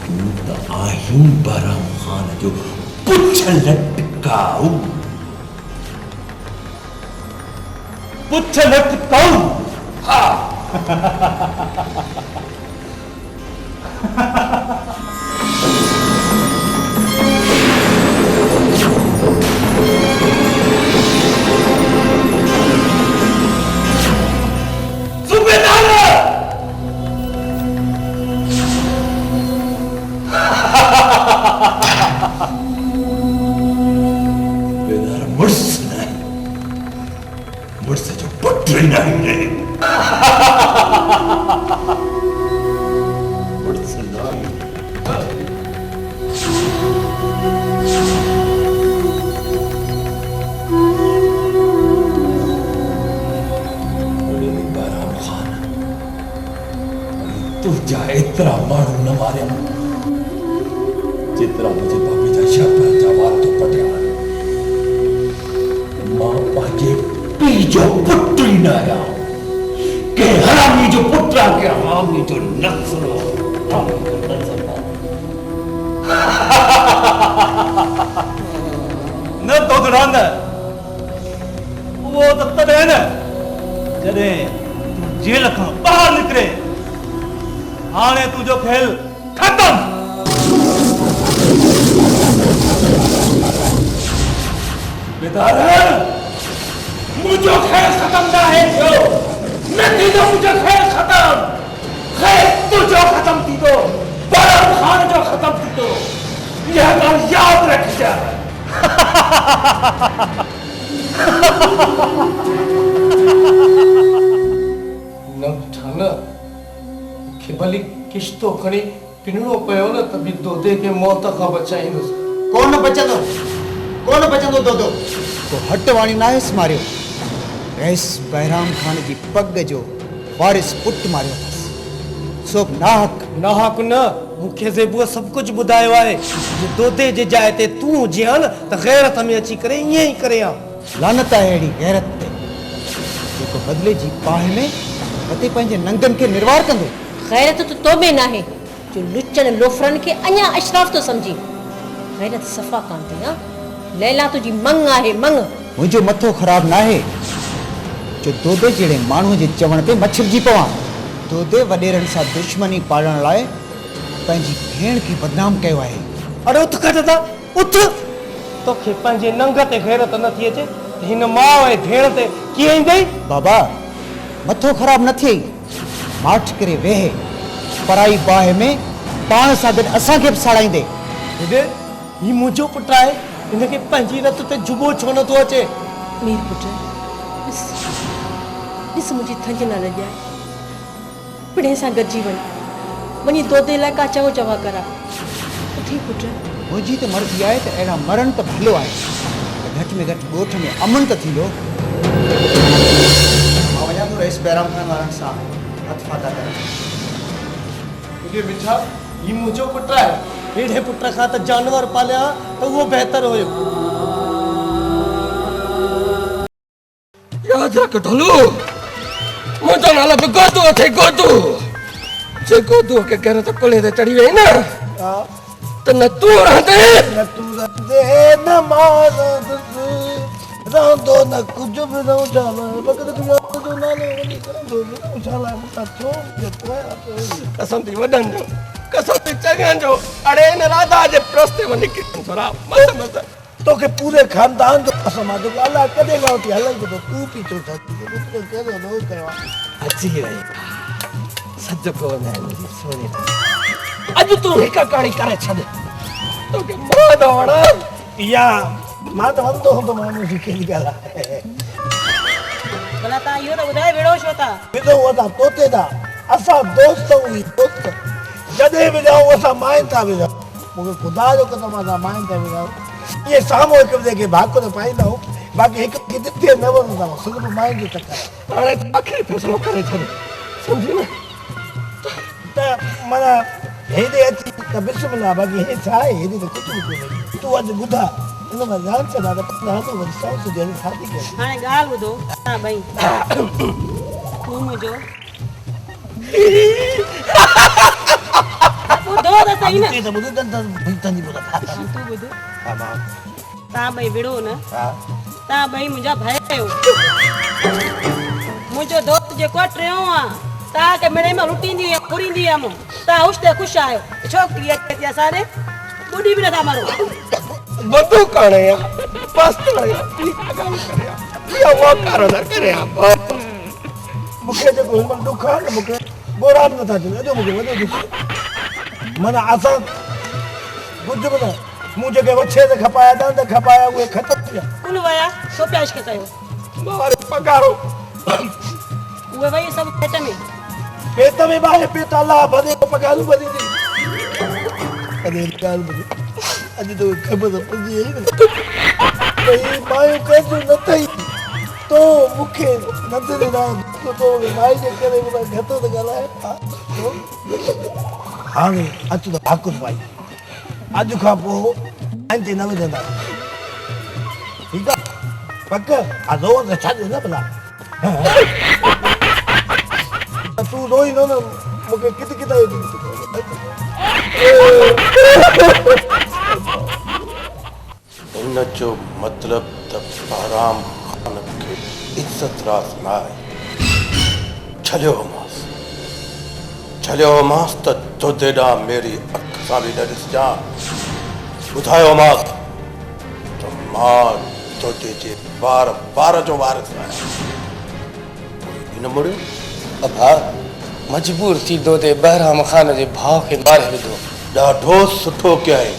तू तो आहिं बहराम खान जो पुछ लटकाऊ हाँ मुझसे जो पुत्र नहीं रहे मुझसे नहीं बहराम खान तू जा इतना मारू न मारे जितना मुझे बाबी जा शब्द जवाब तो पटिया मां पाजे जो पुत्र न आया के हरामी जो पुत्र के हरामी जो नक्सलो न तो दुरान वो तो तब है ना जदे तू जेल खां बाहर निकरे हाने तू जो खेल खत्म बेदार मुझे खेल खत्म ना है जो नतीजा मुझे खेल खत्म खेल तू जो खत्म थी तो बहराम खान जो खत्म थी तो यह बात याद रख जा न ठाना के भली किश्तो खणी पिणो पयो न तभी दोदे के मौत का बचाईंदुस कौन बचंदो दोदो तो हट वाणी नायस मारियो रईस बहराम खान जी पग जो वारिस पुट मारियो सो नाहक न मुखे ज़ेबुआ सब कुछ बुधायो है जे दोदे जे जाए ते तू जिया न त गैरत में अची करे ये ही करे आ लानत है एड़ी गैरत ते जेको बदले जी पाह में वते पंजे नंगन के निर्वार कंदो गैरत तो तोबे ना है जो लुचन लोफरन के अन्या अशराफ तो समझी गैरत सफा कान थी हां लैला तुजी मंग आहे मंग मुझो मथो खराब ना है जो दोदे जेड़े मानू जे चवण पे मच्छर जी पवा दोदे वडेरन सा दुश्मनी पालण लाए पंजी भेण की बदनाम कयो आहे अरे उठ कटदा उठ तो खे पंजे नंग ते गैरत न थी अचे हिन मां ए भेण ते किए इंदई बाबा मथो खराब न थी माठ करे वेहे पराई बाह में पाण सा गड असा के साड़ाईंदे दे ही मुझो पुट आहे इनके पंजी रत ते जुबो छो न तो अचे मीर पुट इस मुझी थंज न लजाए पिणे सा गजी वनी दोदे ला का चव चवा करा उठी पुट मुझी तो मर्जी आए तो एड़ा मरण तो भलो आए घट में घट गोठ में अमन तो थीलो मावया तो रईस बहराम खान वारन सा हथफाता कर ये मिठा ही मुझो पुट आहे एड़े पुट खा त जानवर पालिया तो वो बेहतर होयो याद रख ढोलू मुझो नाला पे गोदू थे गोदू जे गोदू के घर तो कोले ते चढ़ी वई ना तो न तू रहंदे न मार रांदो न कुछ भी न उछाला बकद तू तो नाले वनी करंदो उछाला मता छो कसम थी वडन जो कसम थी चगन जो अड़े न राधा जे प्रस्ते वनी के थोड़ा मत मत तो के पूरे खानदान जो कसम जो अल्लाह कदे गावती हलन को तू पीछो था तो करे नो कयो अच्छी रही सच को न सोनी अज तू हिका कहानी करे छद तो के मां दवड़ा या मां तो वंदो हो मानू जी के गला भला ता यो तो बुधाए वेड़ो छो ता विदो वदा तोते दा असा दोस्त हुई दोस्त जदे भी जाओ असा माइन ता भी जाओ मूंखे ख़ुदा जो कसम आहे माइन ते विधायो ये साम्हूं हिकु ॿिए खे भाको त पाईंदा हो बाक़ी हिकु किथे न वञंदा हो सिर्फ़ु माइन जो चक्कर हाणे आख़िरी फ़ैसिलो करे छॾ सम्झी न त माना हेॾे अची त बिस्मिल्लाह बाक़ी हे छा आहे हेॾे त कुझु बि कोन्हे तूं अॼु ॿुधा हिन मां ध्यानु छॾा त हलो वरी सौंस ॾियणी शादी कयो हाणे ॻाल्हि ॿुधो तव्हां ॿई तूं मुंहिंजो ॿुधो त सही न त ॿुधो तूं ॿुध तव्हां ॿई विड़ो न तव्हां ॿई मुंहिंजा भाई आहियो मुंहिंजो दोस्त जेको आहे टियों आहे तव्हांखे मिड़े में लुटींदी घुरींदी हुयमि तव्हां हुश ते ख़ुशि आहियो छोकिरी अचे असांजे ॿुधी बि नथा मारो वॾो काणे या मस्त आहे या वो कारो न करे मूंखे जेको हिन दुख आहे न मूंखे बोरा बि नथा चवनि एॾो मूंखे वॾो दुख माना असां कुझु बि न मूं जेके वछे ते खपाया दंद खपाया उहे ख़तमु थी विया कुल विया छो पिया इश्क कयो मारे पगारो उहे वई सभु पेट में बाहे पेट अलाह भरे पगारूं भरी थी अरे ॻाल्हि ॿुध अॼु तो ख़बर पइजी वई न भई मायूं कंहिंजो न अथई तो मूंखे नंढे तो माई जे करे घटि थो ॻाल्हाए हाणे अचु त भाकुर पाई अॼु खां पोइ आइन ते न विझंदा ठीकु आहे पक रोज़ छॾ न भला तूं रोई न मूंखे किथे किथे इन जो मतलब त बहराम खान खे इज्जत रास न आहे छलियो मांस त तोते ॾांहुं मेरी अख सां बि न ॾिसजां ॿुधायो मांस त मां तोते जे बार जो वारिस आहियां इन मुड़े अभा मजबूर थी दो ते बहराम खान जे भाउ खे मारे विधो ॾाढो सुठो कयई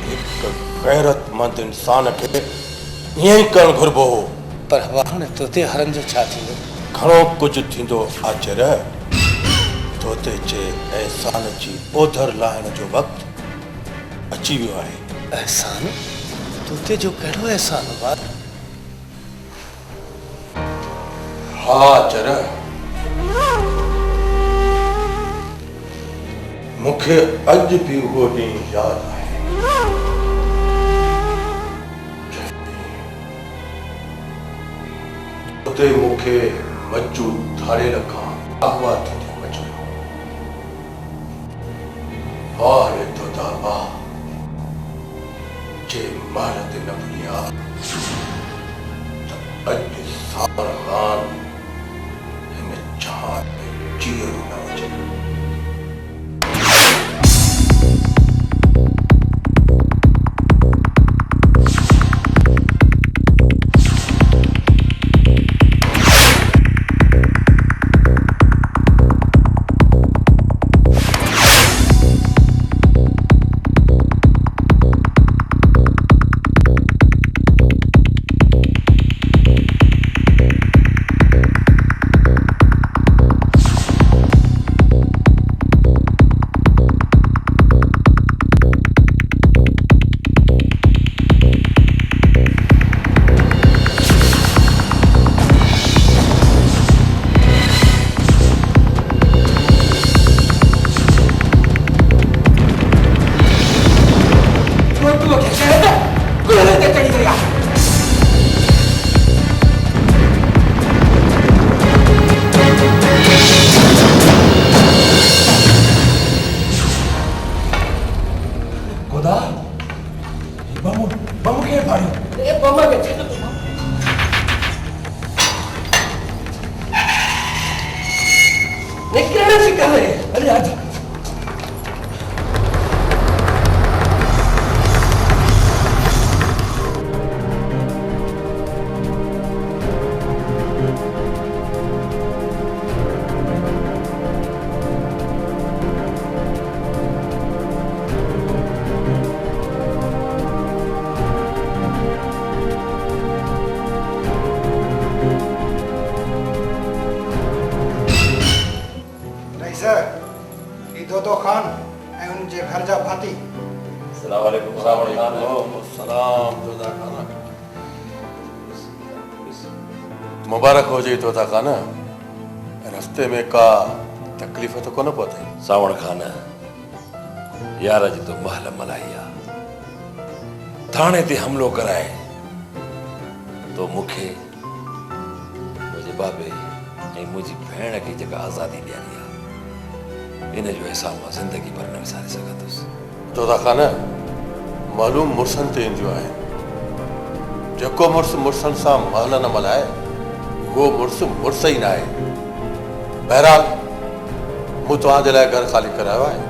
हिकु गैरतमंद इंसान खे ईअं ई करणु घुरिबो हो पर हाणे तोते हरनि जो छा थींदो घणो कुझु थींदो आचर तोते जे अहसान जी ओधर लाहिण जो वक़्तु अची वियो आहे एहसान तोते जो कहिड़ो एहसान हुआ हा आचर मूंखे अॼु बि उहो ॾींहुं यादि आहे उते मूंखे मच्छू धाड़ेल खां अगवा थींदे बचायो वाह रे तोता वाह जे माल ते न वञी आ त अॼु सावर खान हिन जहान में जीअरो न हुजे सलाम तोता खाना मुबारक हो जी तोता खाना रस्ते में का तकलीफ़ तो कोन पहुंची सावण खाना यार अज तो महल मल्हाई थाने ते हमलो कराए तो मुखे मुझे बाबे ऐं मुझी भेण खे जेका आज़ादी ॾियणी आहे इन जो हिसाब मां ज़िंदगी भर न विसारे सघंदुसि तोता खाना मालूम मुर्सन ते ईंदियूं आहिनि जेको मुर्स मुर्सन सां महल न मल्हाए वो मुर्स मुर्स ही ना है बहरहाल मूं तव्हांजे लाइ घर खाली करायो आहे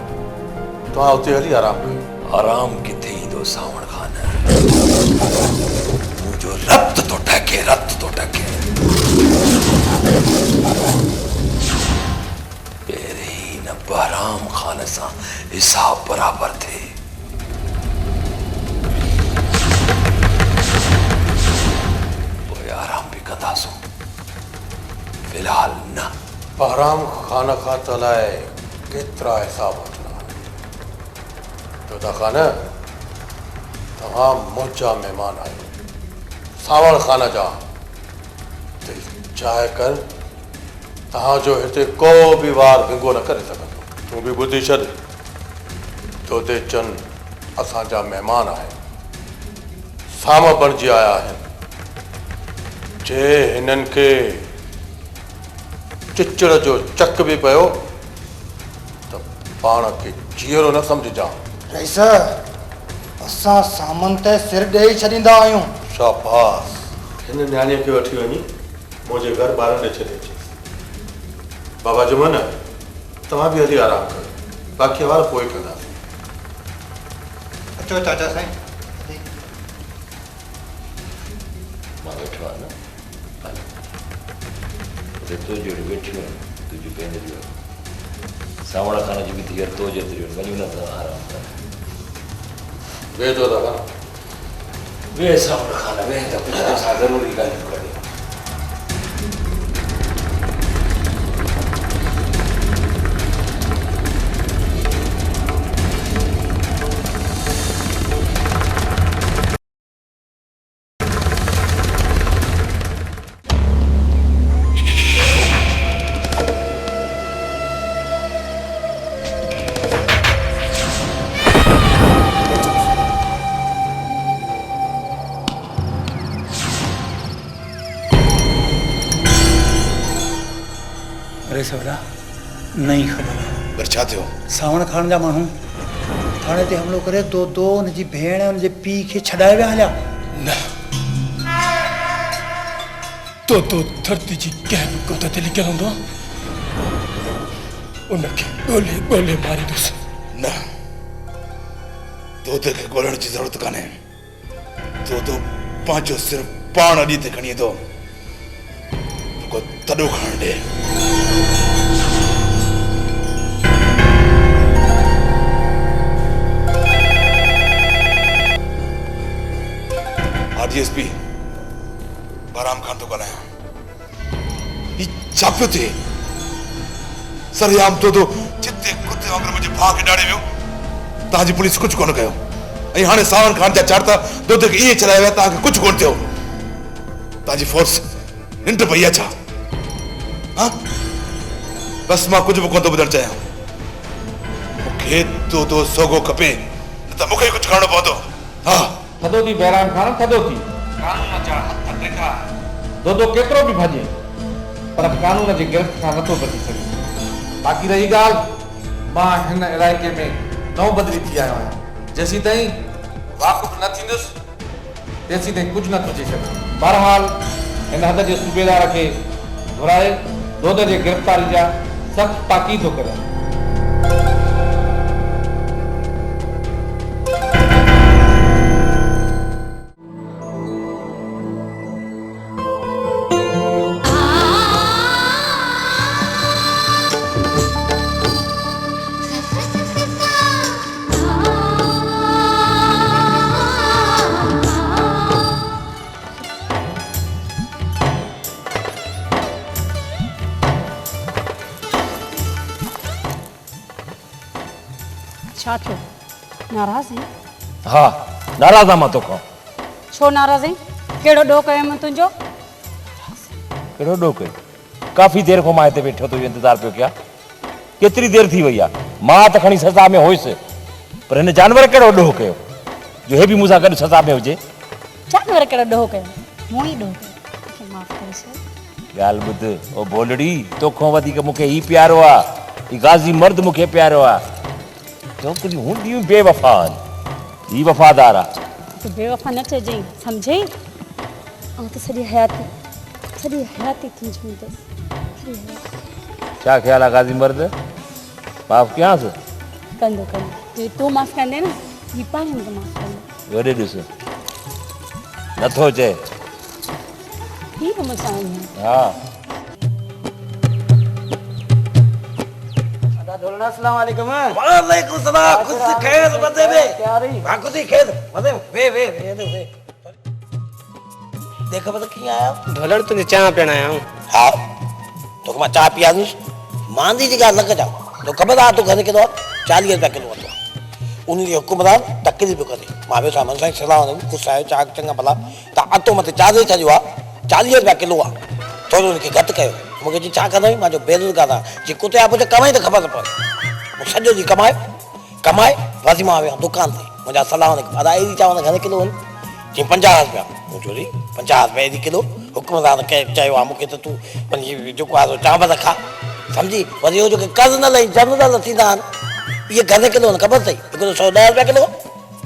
तव्हां उते हली आराम कयो आराम किथे ईंदो सावण खान मुंहिंजो रत तो टके पहिरीं न बहराम खान सां हिसाब बराबर थे पोइ आराम भी कंदासूं फिलहाल न बहराम खान खां तलाए केतिरा हिसाब वठणा तोता खान तव्हां मुंहिंजा महिमान आहियो सावण खान जा दिल चाहे कर तव्हांजो हिते को बि वार विंगो न करे सघंदो तूं बि ॿुधी छॾ तोते चंद असांजा महिमान आहिनि साम बणिजी आया आहिनि जे हिननि खे चिचड़ जो चक भी पयो तो पाण खे जीअरो न समझजा रईस असां सामन ते सिर ॾेई छॾींदा आहियूं शाबाश हिन न्याणीअ खे वठी वञी मुंहिंजे घर ॿारनि ॾे छॾे अचे बाबा जुमन तव्हां बि हली आराम कयो बाक़ी वार पोइ कंदासीं अचो चाचा साईं मां वेठो आहियां न तो जोड़ी बैठी है तुझे पहने जो सावण खान जी भी धीअर तो जेतिरियूं वञूं न त आराम कर वे तो दादा वे सावण खान वे त कुझु असां ज़रूरी ॻाल्हियूं करियूं अरे सवला नहीं खबर पर छा थियो सावण खान जा माण्हू थाणे ते हमलो करे दो हुनजी भेण हुनजे पीउ खे छॾाए विया हलिया न तो धरती जी कंहिं बि गोद ते लिकियलु हूंदो उनखे ॻोल्हे मारींदुसि न तोते खे ॻोल्हण जी ज़रूरत कान्हे तो पंहिंजो सिर्फ़ पाण अॾी ते खणी ईंदो को तॾो खणण ॾे आरडीएसपी बहराम खान तो ॻाल्हायां ही छा पियो थिए सरयाम तो जिते कुते वांगुरु मुंहिंजे भाउ खे ॾाढे वियो तव्हांजी पुलिस कुझु कोन कयो ऐं हाणे सावण खान जा चार दुध खे ईअं चलाए विया तव्हांखे कुझु कोन थियो तव्हांजी फोर्स निंड पई आहे छा हा बसि मां कुझु बि कोन थो ॿुधणु चाहियां मूंखे तो सोगो खपे न त मूंखे कुझु करणो पवंदो हा थदो थी बहराम खान थदो थी कानून जा हथ टेका दो केतिरो बि भॼे पर कानून जी गिरफ़्त खां नथो बची सघे बाक़ी रही ॻाल्हि मां हिन इलाइक़े में नओं बदिली थी आयो आहियां जेसीं ताईं वाक़ुफ़ न थींदुसि तेसीं ताईं कुझु न थी सघे बहरहाल हिन हद जे सूबेदार खे घुराए दोद जे गिरफ़्तारी जा सख़्त ताक़ीद थो करे छा थियो नाराज़ है हाँ नाराज़ आहियां मां तोखां छो नाराज़ आहीं? कहिड़ो ॾोह कयो मां तुंहिंजो? कहिड़ो ॾोह कयो? काफ़ी देर खां मां हिते वेठो तो इंतज़ार पियो कयां। केतिरी देर थी वई आहे? मां त खणी सज़ा में हुयुसि, पर हिन जानवर कहिड़ो ॾोह कयो जो हे बि मूंसां गॾु सज़ा में हुजे? जानवर कहिड़ो ॾोह कयो? मूं ई ॾोह कयो। माफ़ करे छॾ। ॻाल्हि ॿुध, ओ बोलड़ी, तोखां वधीक मूंखे ही प्यारो आहे, ही गाज़ी मर्द मूंखे प्यारो आहे। छोकिरियूं हूंदियूं बेवफ़ा आहिनि, ही वफ़ादार आहे। तूं बेवफ़ा न चइजांइ, सम्झई? ऐं त सॼी हयाती तुंहिंजी हूंदसि। छा ख़्याल आहे गाज़ी मर्द? माफ़ कयांसि? कंदो जो तूं माफ़ कंदे न, ही पाण मूंखे माफ़ कंदो। वॾे ॾिस, नथो चए। ही बि मूंसां आई आहे। हा। अस्सलाम वालेकुम। वालेकुम सलाम। खुद खैर मजे में। हां खुद खैर मजे में। वे देख बता किया आया? ढोलण तुझे चाह पीना आया हूं। हां तो मैं चाह पिया दूं। मांदी जी गाल न कजा। तो खबर आ तो घर के दो 40 रुपया किलो वठो। उन जी हुकुमदार तकलीफ करे। मां बे सामान साईं सलाह ने कुछ आयो चाह चंगा भला। ता अतो मते चादे छजो आ 40 रुपया किलो आ। थोड़ो उनके घट कयो। मुखे जी छा कंदा मां जो बेरोजगार आ। जी कुते आप जो कमाई तो खबर पए। सॼो दी कमाए वधी मां आया दुकान ते। मुंजा सलाह ने अदाई दी चाव घर किलो जी 50 रुपया। मुझे 50 रुपए दी किलो हुकुमदार के चयो आ मुखे तो तू पंजी जो को चांवर खा समझी वरी जो के कर्ज न लई जनरल थींदा ये घर किलो न खबर थई एक 110 रुपया किलो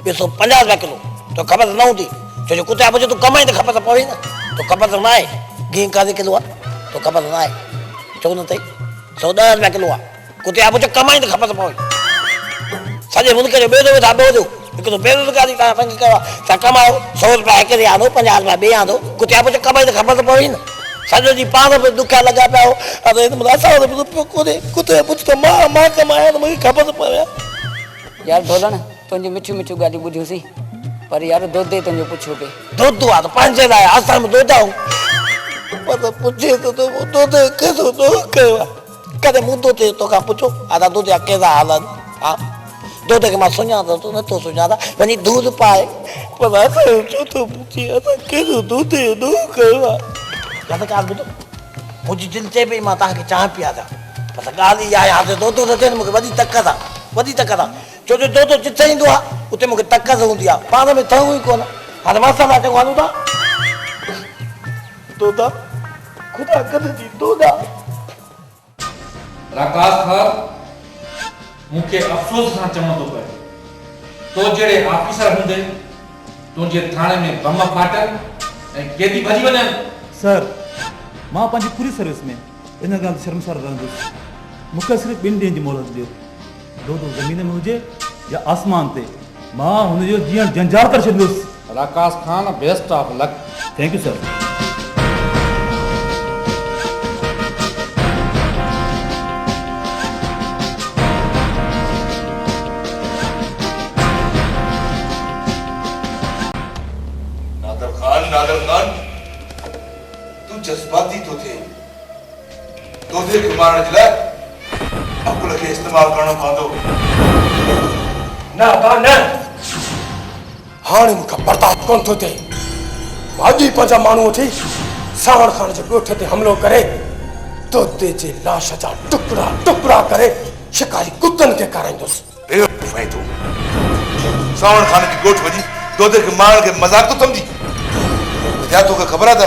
250 रुपया किलो तो खबर न हुंदी जो कुते आप जो तू कमाई तो खबर पवे ना तो खबर तो ना है गें का किलो आ तो खबर ना है चो न थई 110 रुपया किलो आ कुते आप जो कमाई तो खबर पवे सजे मुल्क जो बेदो धाबो जो एक तो बेरोजगारी ता पंग कवा ता कमाओ 100 रुपया एक दे आदो 50 रुपया बे आदो कुते आप जो कमाई तो खबर पवे ना सजो जी पान पे दुखा लगा पाओ अरे तुम रासा रुपयो कोदे कुते पुछ तो मां कमाया तो मुझे खबर पवे यार ढोलण तुझी मिठी गाली बुझूसी पर यार दोदे तुझो पुछो पे दोदो आ तो पंजे दा आसाम में दोदा हूं पर पुछे तो दोदे केसो दो केवा कदे मुदो ते तो का पुछो आदा दोदे केदा हालन हां दोदे के मा सुना तो न तो सुना दा वनी दूध पाए पर ऐसे जो तो पूछी ऐसा केसो दोदे दो केवा या तो का बुदो मुझी दिल चे पे माता के चाह पिया था पर गाली आया तो दोदो ते मुके वदी तक था जो दोदो जिथे इंदो आ उते मुके तक हुंदी आ पाण में थऊ ही कोन हां मासा ना चवानु ता दोदा खुदा कद जी दोदा राकाश खान मुखे अफसोस सां चवणो थो पए तो जहिड़े ऑफिसर हूंदे तुंहिंजे थाणे में बम फाटन ऐं कैदी भॼी वञनि। सर मां पंहिंजी पूरी सर्विस में इन ॻाल्हि ते शर्मसार रहंदुसि मूंखे सिर्फ़ु 2 ॾींहंनि जी मोहलत ॾियो दोदो ज़मीन में हुजे या आसमान ते मां हुनजो जीअं जंजाल करे छॾींदुसि। Rakash Khan best of luck. Thank you sir. Nadir Khan तू जज्बाती तो थे दोदे के मारण जे लाइ अकुल के इस्तेमाल करणो पवंदो न हाणे मूंखे बर्दाश्त कोन थो थिए भाॼी पंहिंजा माण्हू वठी सावण खान जे ॻोठ ते हमिलो करे दोदे जे लाश जा टुकड़ा करे शिकारी कुतनि खे खाराईंदुसि। बेवकूफ़ आहीं तूं सावण खान जी ॻोठ वञी दोदे के मारण खे मज़ाक तो समझी क्या तोखे ख़बर आहे त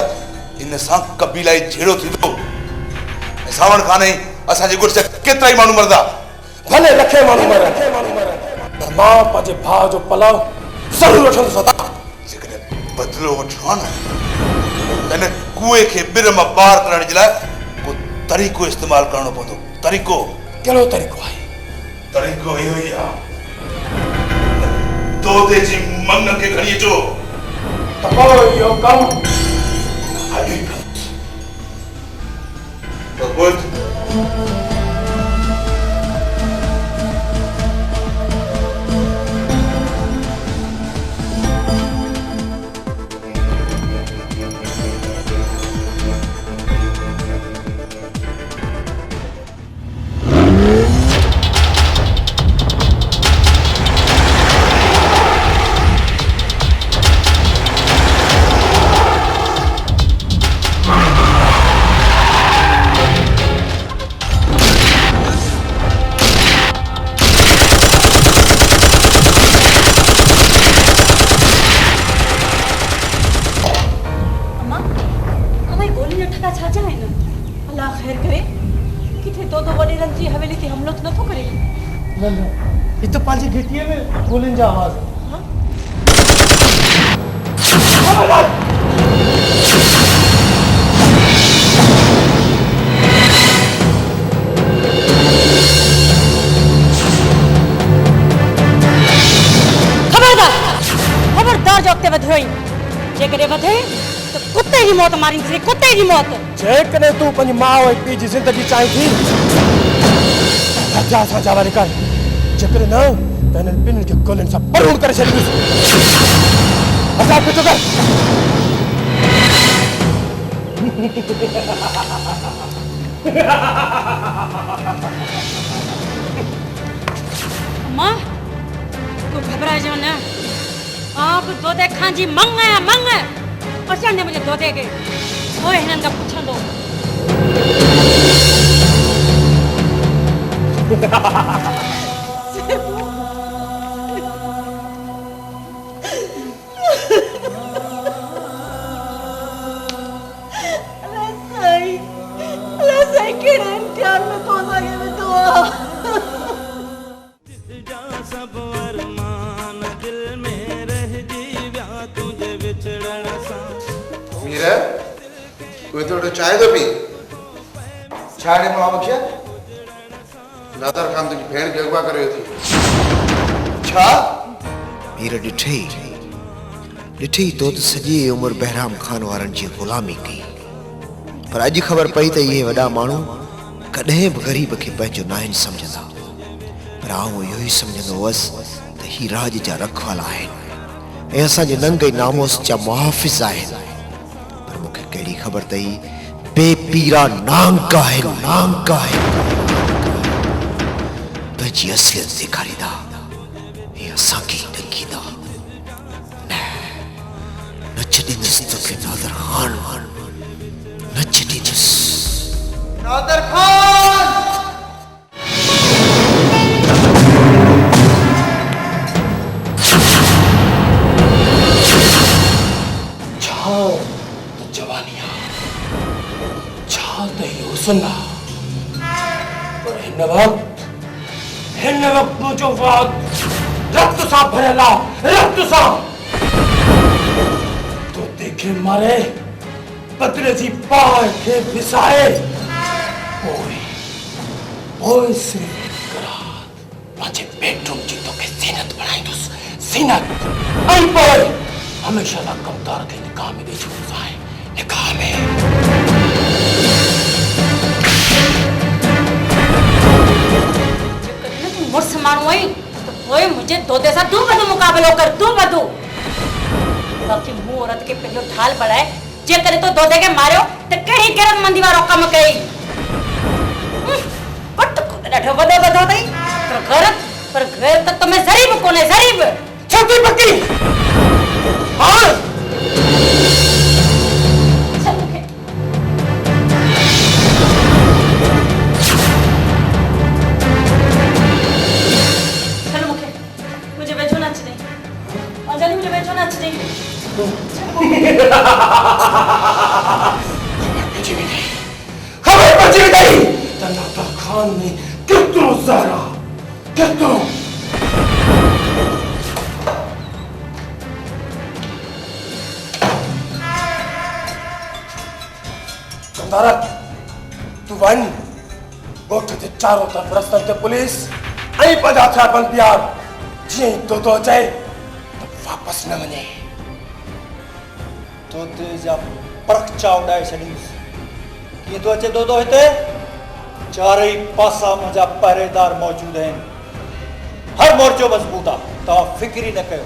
इन सां कबीलाई झेड़ो थींदो ऐं सावण खान ई असांजे ॻोठ जा केतिरा ई माण्हू मरदा भले लखे माण्हू मरनि पर मां पंहिंजे भाउ जो पलाव ज़रूरु वठंदुसि। जेकॾहिं बदिलो वठिणो आहे न त इन कुएं खे ॿिर मां ॿाहिरि करण जे लाइ को तरीक़ो इस्तेमालु करणो पवंदो। तरीक़ो कहिड़ो तरीक़ो आहे? तरीक़ो इहो ई आहे दोदे जी मंग खे खणी अचो त पोइ इहो कमु हली तो बुध अल्लाह खैर करे किथे तो वडेरन जी हवेली ते हमलो तो नथो करे। न ये तो पांजी घिटिए में गोलिन जा आवाज है। खबरदार जो अॻिते वधियो जेकॾहिं वधे त कुत्ते जी मौत मारींदी कुत्ते जी मौत। जेकॾहिं तूं पंहिंजी माउ ऐं पीउ जी ज़िंदगी चाहीं थी राजा सां जावारी कर जेकॾहिं न त हिननि ॿिन्हिनि खे गोलियुनि सां बरूण करे छॾींदुसि। असां पिछो कर मां तू घबराइजो न आप दोदे खां जी मंग आया मंग अचण दे मुंहिंजे दोदे खे पोइ हिननि खां पुछंदो। कहिड़े इम्तिहान में तो असांखे विधो मीरा कोई थोड़ो चाय तो पी छाड़े मां बख्शा नादर खान तुझी भेण खे अगवा करे थी छा मीरा ॾिठी तो सॼी उम्र बहराम खान वारनि जी ग़ुलामी कई पर अॼु ख़बर पई त इहे वॾा माण्हू कॾहिं बि ग़रीब खे पंहिंजो नाहिन सम्झंदा पर आउं इहो ई सम्झंदो हुअसि त ही राज जा रखवाला आहिनि ऐं असांजे नंगे नामोस जा मुहाफ़िज़ आहिनि पर मूंखे कहिड़ी ख़बर त ही बेपीरा नांग आहिनि पंहिंजी असलियत ॾेखारींदा ऐं असांखे ॾकींदा न छॾींदुसि तोखे नादर खान न छॾींदुसि नादर खान पर हिन वक्त मुझो वक्त रक्त सां भरियल रक्त सां तो देखे मारे बदले जी पाए के विसाए ओए से करात मुझे बेडरूम जी तो के सीनत बनाईंदुस सीनत आई पर हमेशा ला कमदार के निकाह में दे छूट आए निकाह में मुर्स माण्हू आई तो पोइ मुंहिंजे दोदे सां तूं वधो मुक़ाबिलो कर तूं वधो बाक़ी मूं औरत खे पंहिंजो ढाल बढ़ाए जेकॾहिं तो दोदे खे मारियो त कहिड़ी ग़ैरतमंदी वारो कमु कई पट ॾाढो वॾो वधो अथई पर गैरत त में ज़रीब कोन्हे ज़रीब छाती पकी हाँ खबर बची गई नादर खान ने कितनों ज़हरा कितनों कंदारत तू वन गोठ के चारों तरफ रस्तन ते पुलिस आई पजा था बन प्यार जी तो चाहे वापस न वने तो तेजा परखचा उड़ाए छॾींदुसि कीअं थो अचे दो हिते चारई पासा मुंहिंजा पहरेदार मौजूद आहिनि हर मोर्चो मज़बूत आहे तव्हां फिक्र ई न कयो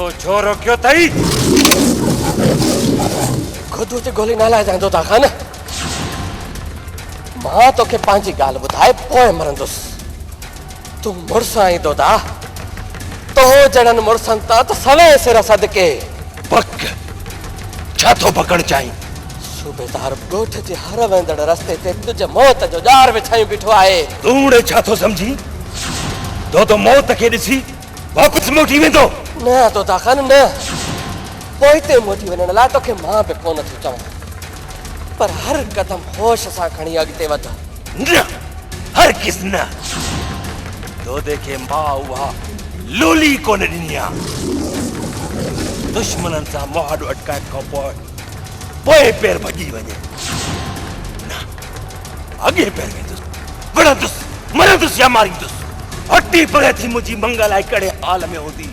तो छो रोकियो तई खुद उते गोली ना लाए जांदो ता खान मां तोखे पंहिंजी ॻाल्हि ॿुधाए पोइ मरंदुसि तूं मुड़ुस आई दोदा तो जड़न मुड़सन ता त सवे सिर सदके पक छा थो पकड़ चाहीं सूबेदार ॻोठ जे हर वेंदड़ रस्ते ते तुझे मौत जो ॼार विछाई बीठो आहे तूड़े छा थो समझी तो मौत के ॾिसी वापस मोटी वेंदो न तो खान न पोइते मोटी वञण लाइ तोखे मां बि कोन थी चवां पर हर कदम होश सां खणी अॻिते वध न हर किस न तो देखे मां उहा लोली कोन ॾिनी आहे दुश्मनन सां मुहाड़ो अटकाइण खां पोइ पैर भॼी वञे न अॻे पैर वेंदुसि विढ़ंदुसि मरंदुसि या मारींदुसि हटी परे थी मुंहिंजी मंगल आहे कहिड़े हाल में हूंदी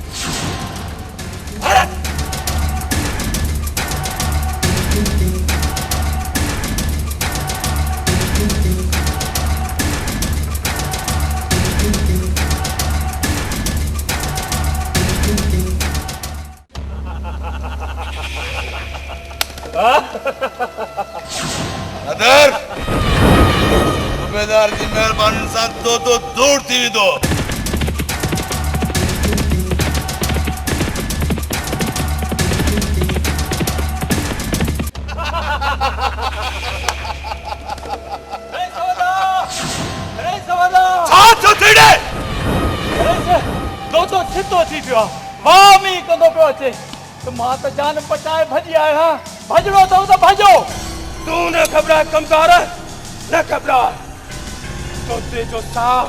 अदर सूबेदार जी मेहरबानी सां दो दूर थी वेंदो दो छितो थी पियो मां मी कंदो पियो अचे त मां त जान बचाए भॼी आयो भॼणो अथव त भॼो तू न घबरा कमदार न घबरा तोते जो साह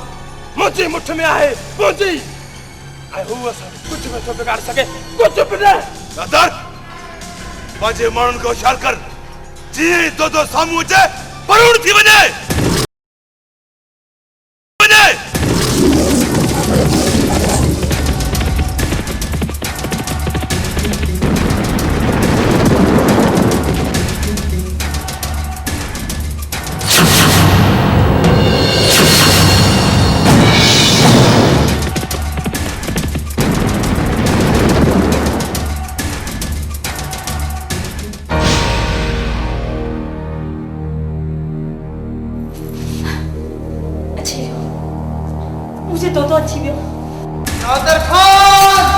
मुंहिंजी मुठ में आहे मुंहिंजी ऐं हू असां कुझु नथो बिगाड़े सघे कुझु बि न अदर पंहिंजे माण्हुनि खे होशियार कर जीअं ई दो साम्हूं अचे परूण थी वञे मुझे तो अच्छी भी नादर खान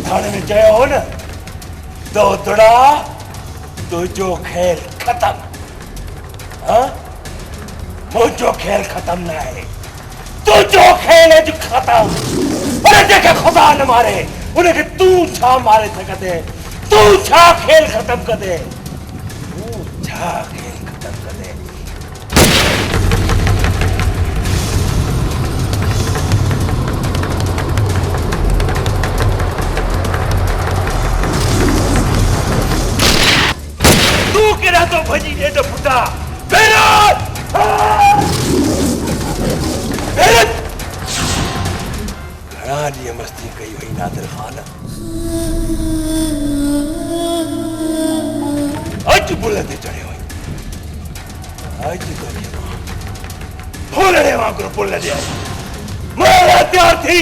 थाने में जय हो न तो दुड़ा तो जो खेल खत्म। हाँ मुझो खेल खत्म ना है तो जो खेल है जो खत्म। अरे देखे खुदा न मारे उन्हें कि तू छा मारे थे कदे तू छा खेल खत्म कदे तू छा खेल खत्म कदे। तू किरा तो भजी दे तो फुटा बेरत बेरत घड़ा दिए मस्ती कही हुई नादिर खान आज बुलंद चढ़े हुए आज तो भूल रहे वहां को बुलंद दे मारा तैयार थी।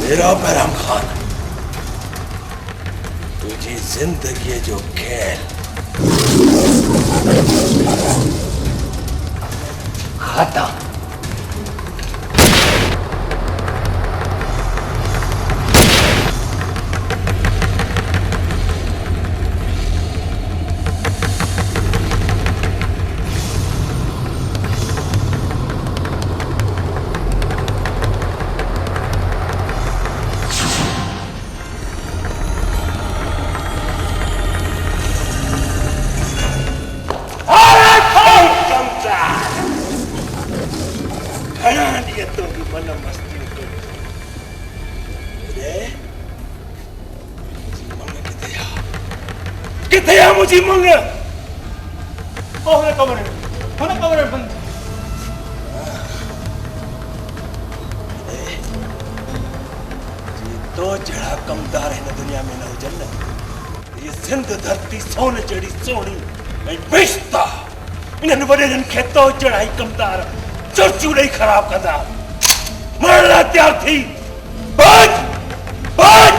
मेरा बैराम खान तुझी जिंदगी जो खेल खत्म। किथे आ मुझी मंग होने कमरे बंद तो जड़ा कमदार है दुनिया में न हुजन ये सिंध धरती सोन जड़ी सोनी ऐं बेश्ता इन्हनि वॾेरनि खे तो जड़ाई कमदार चर्चू नहीं खराब कंदा मरण लाइ तैयार थी भज भज।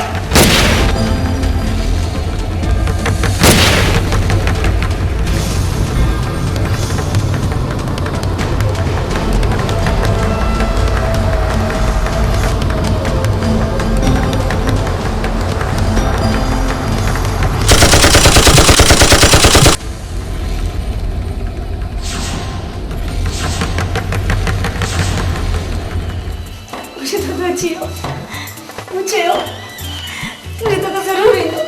मुझे तो जरूरी है।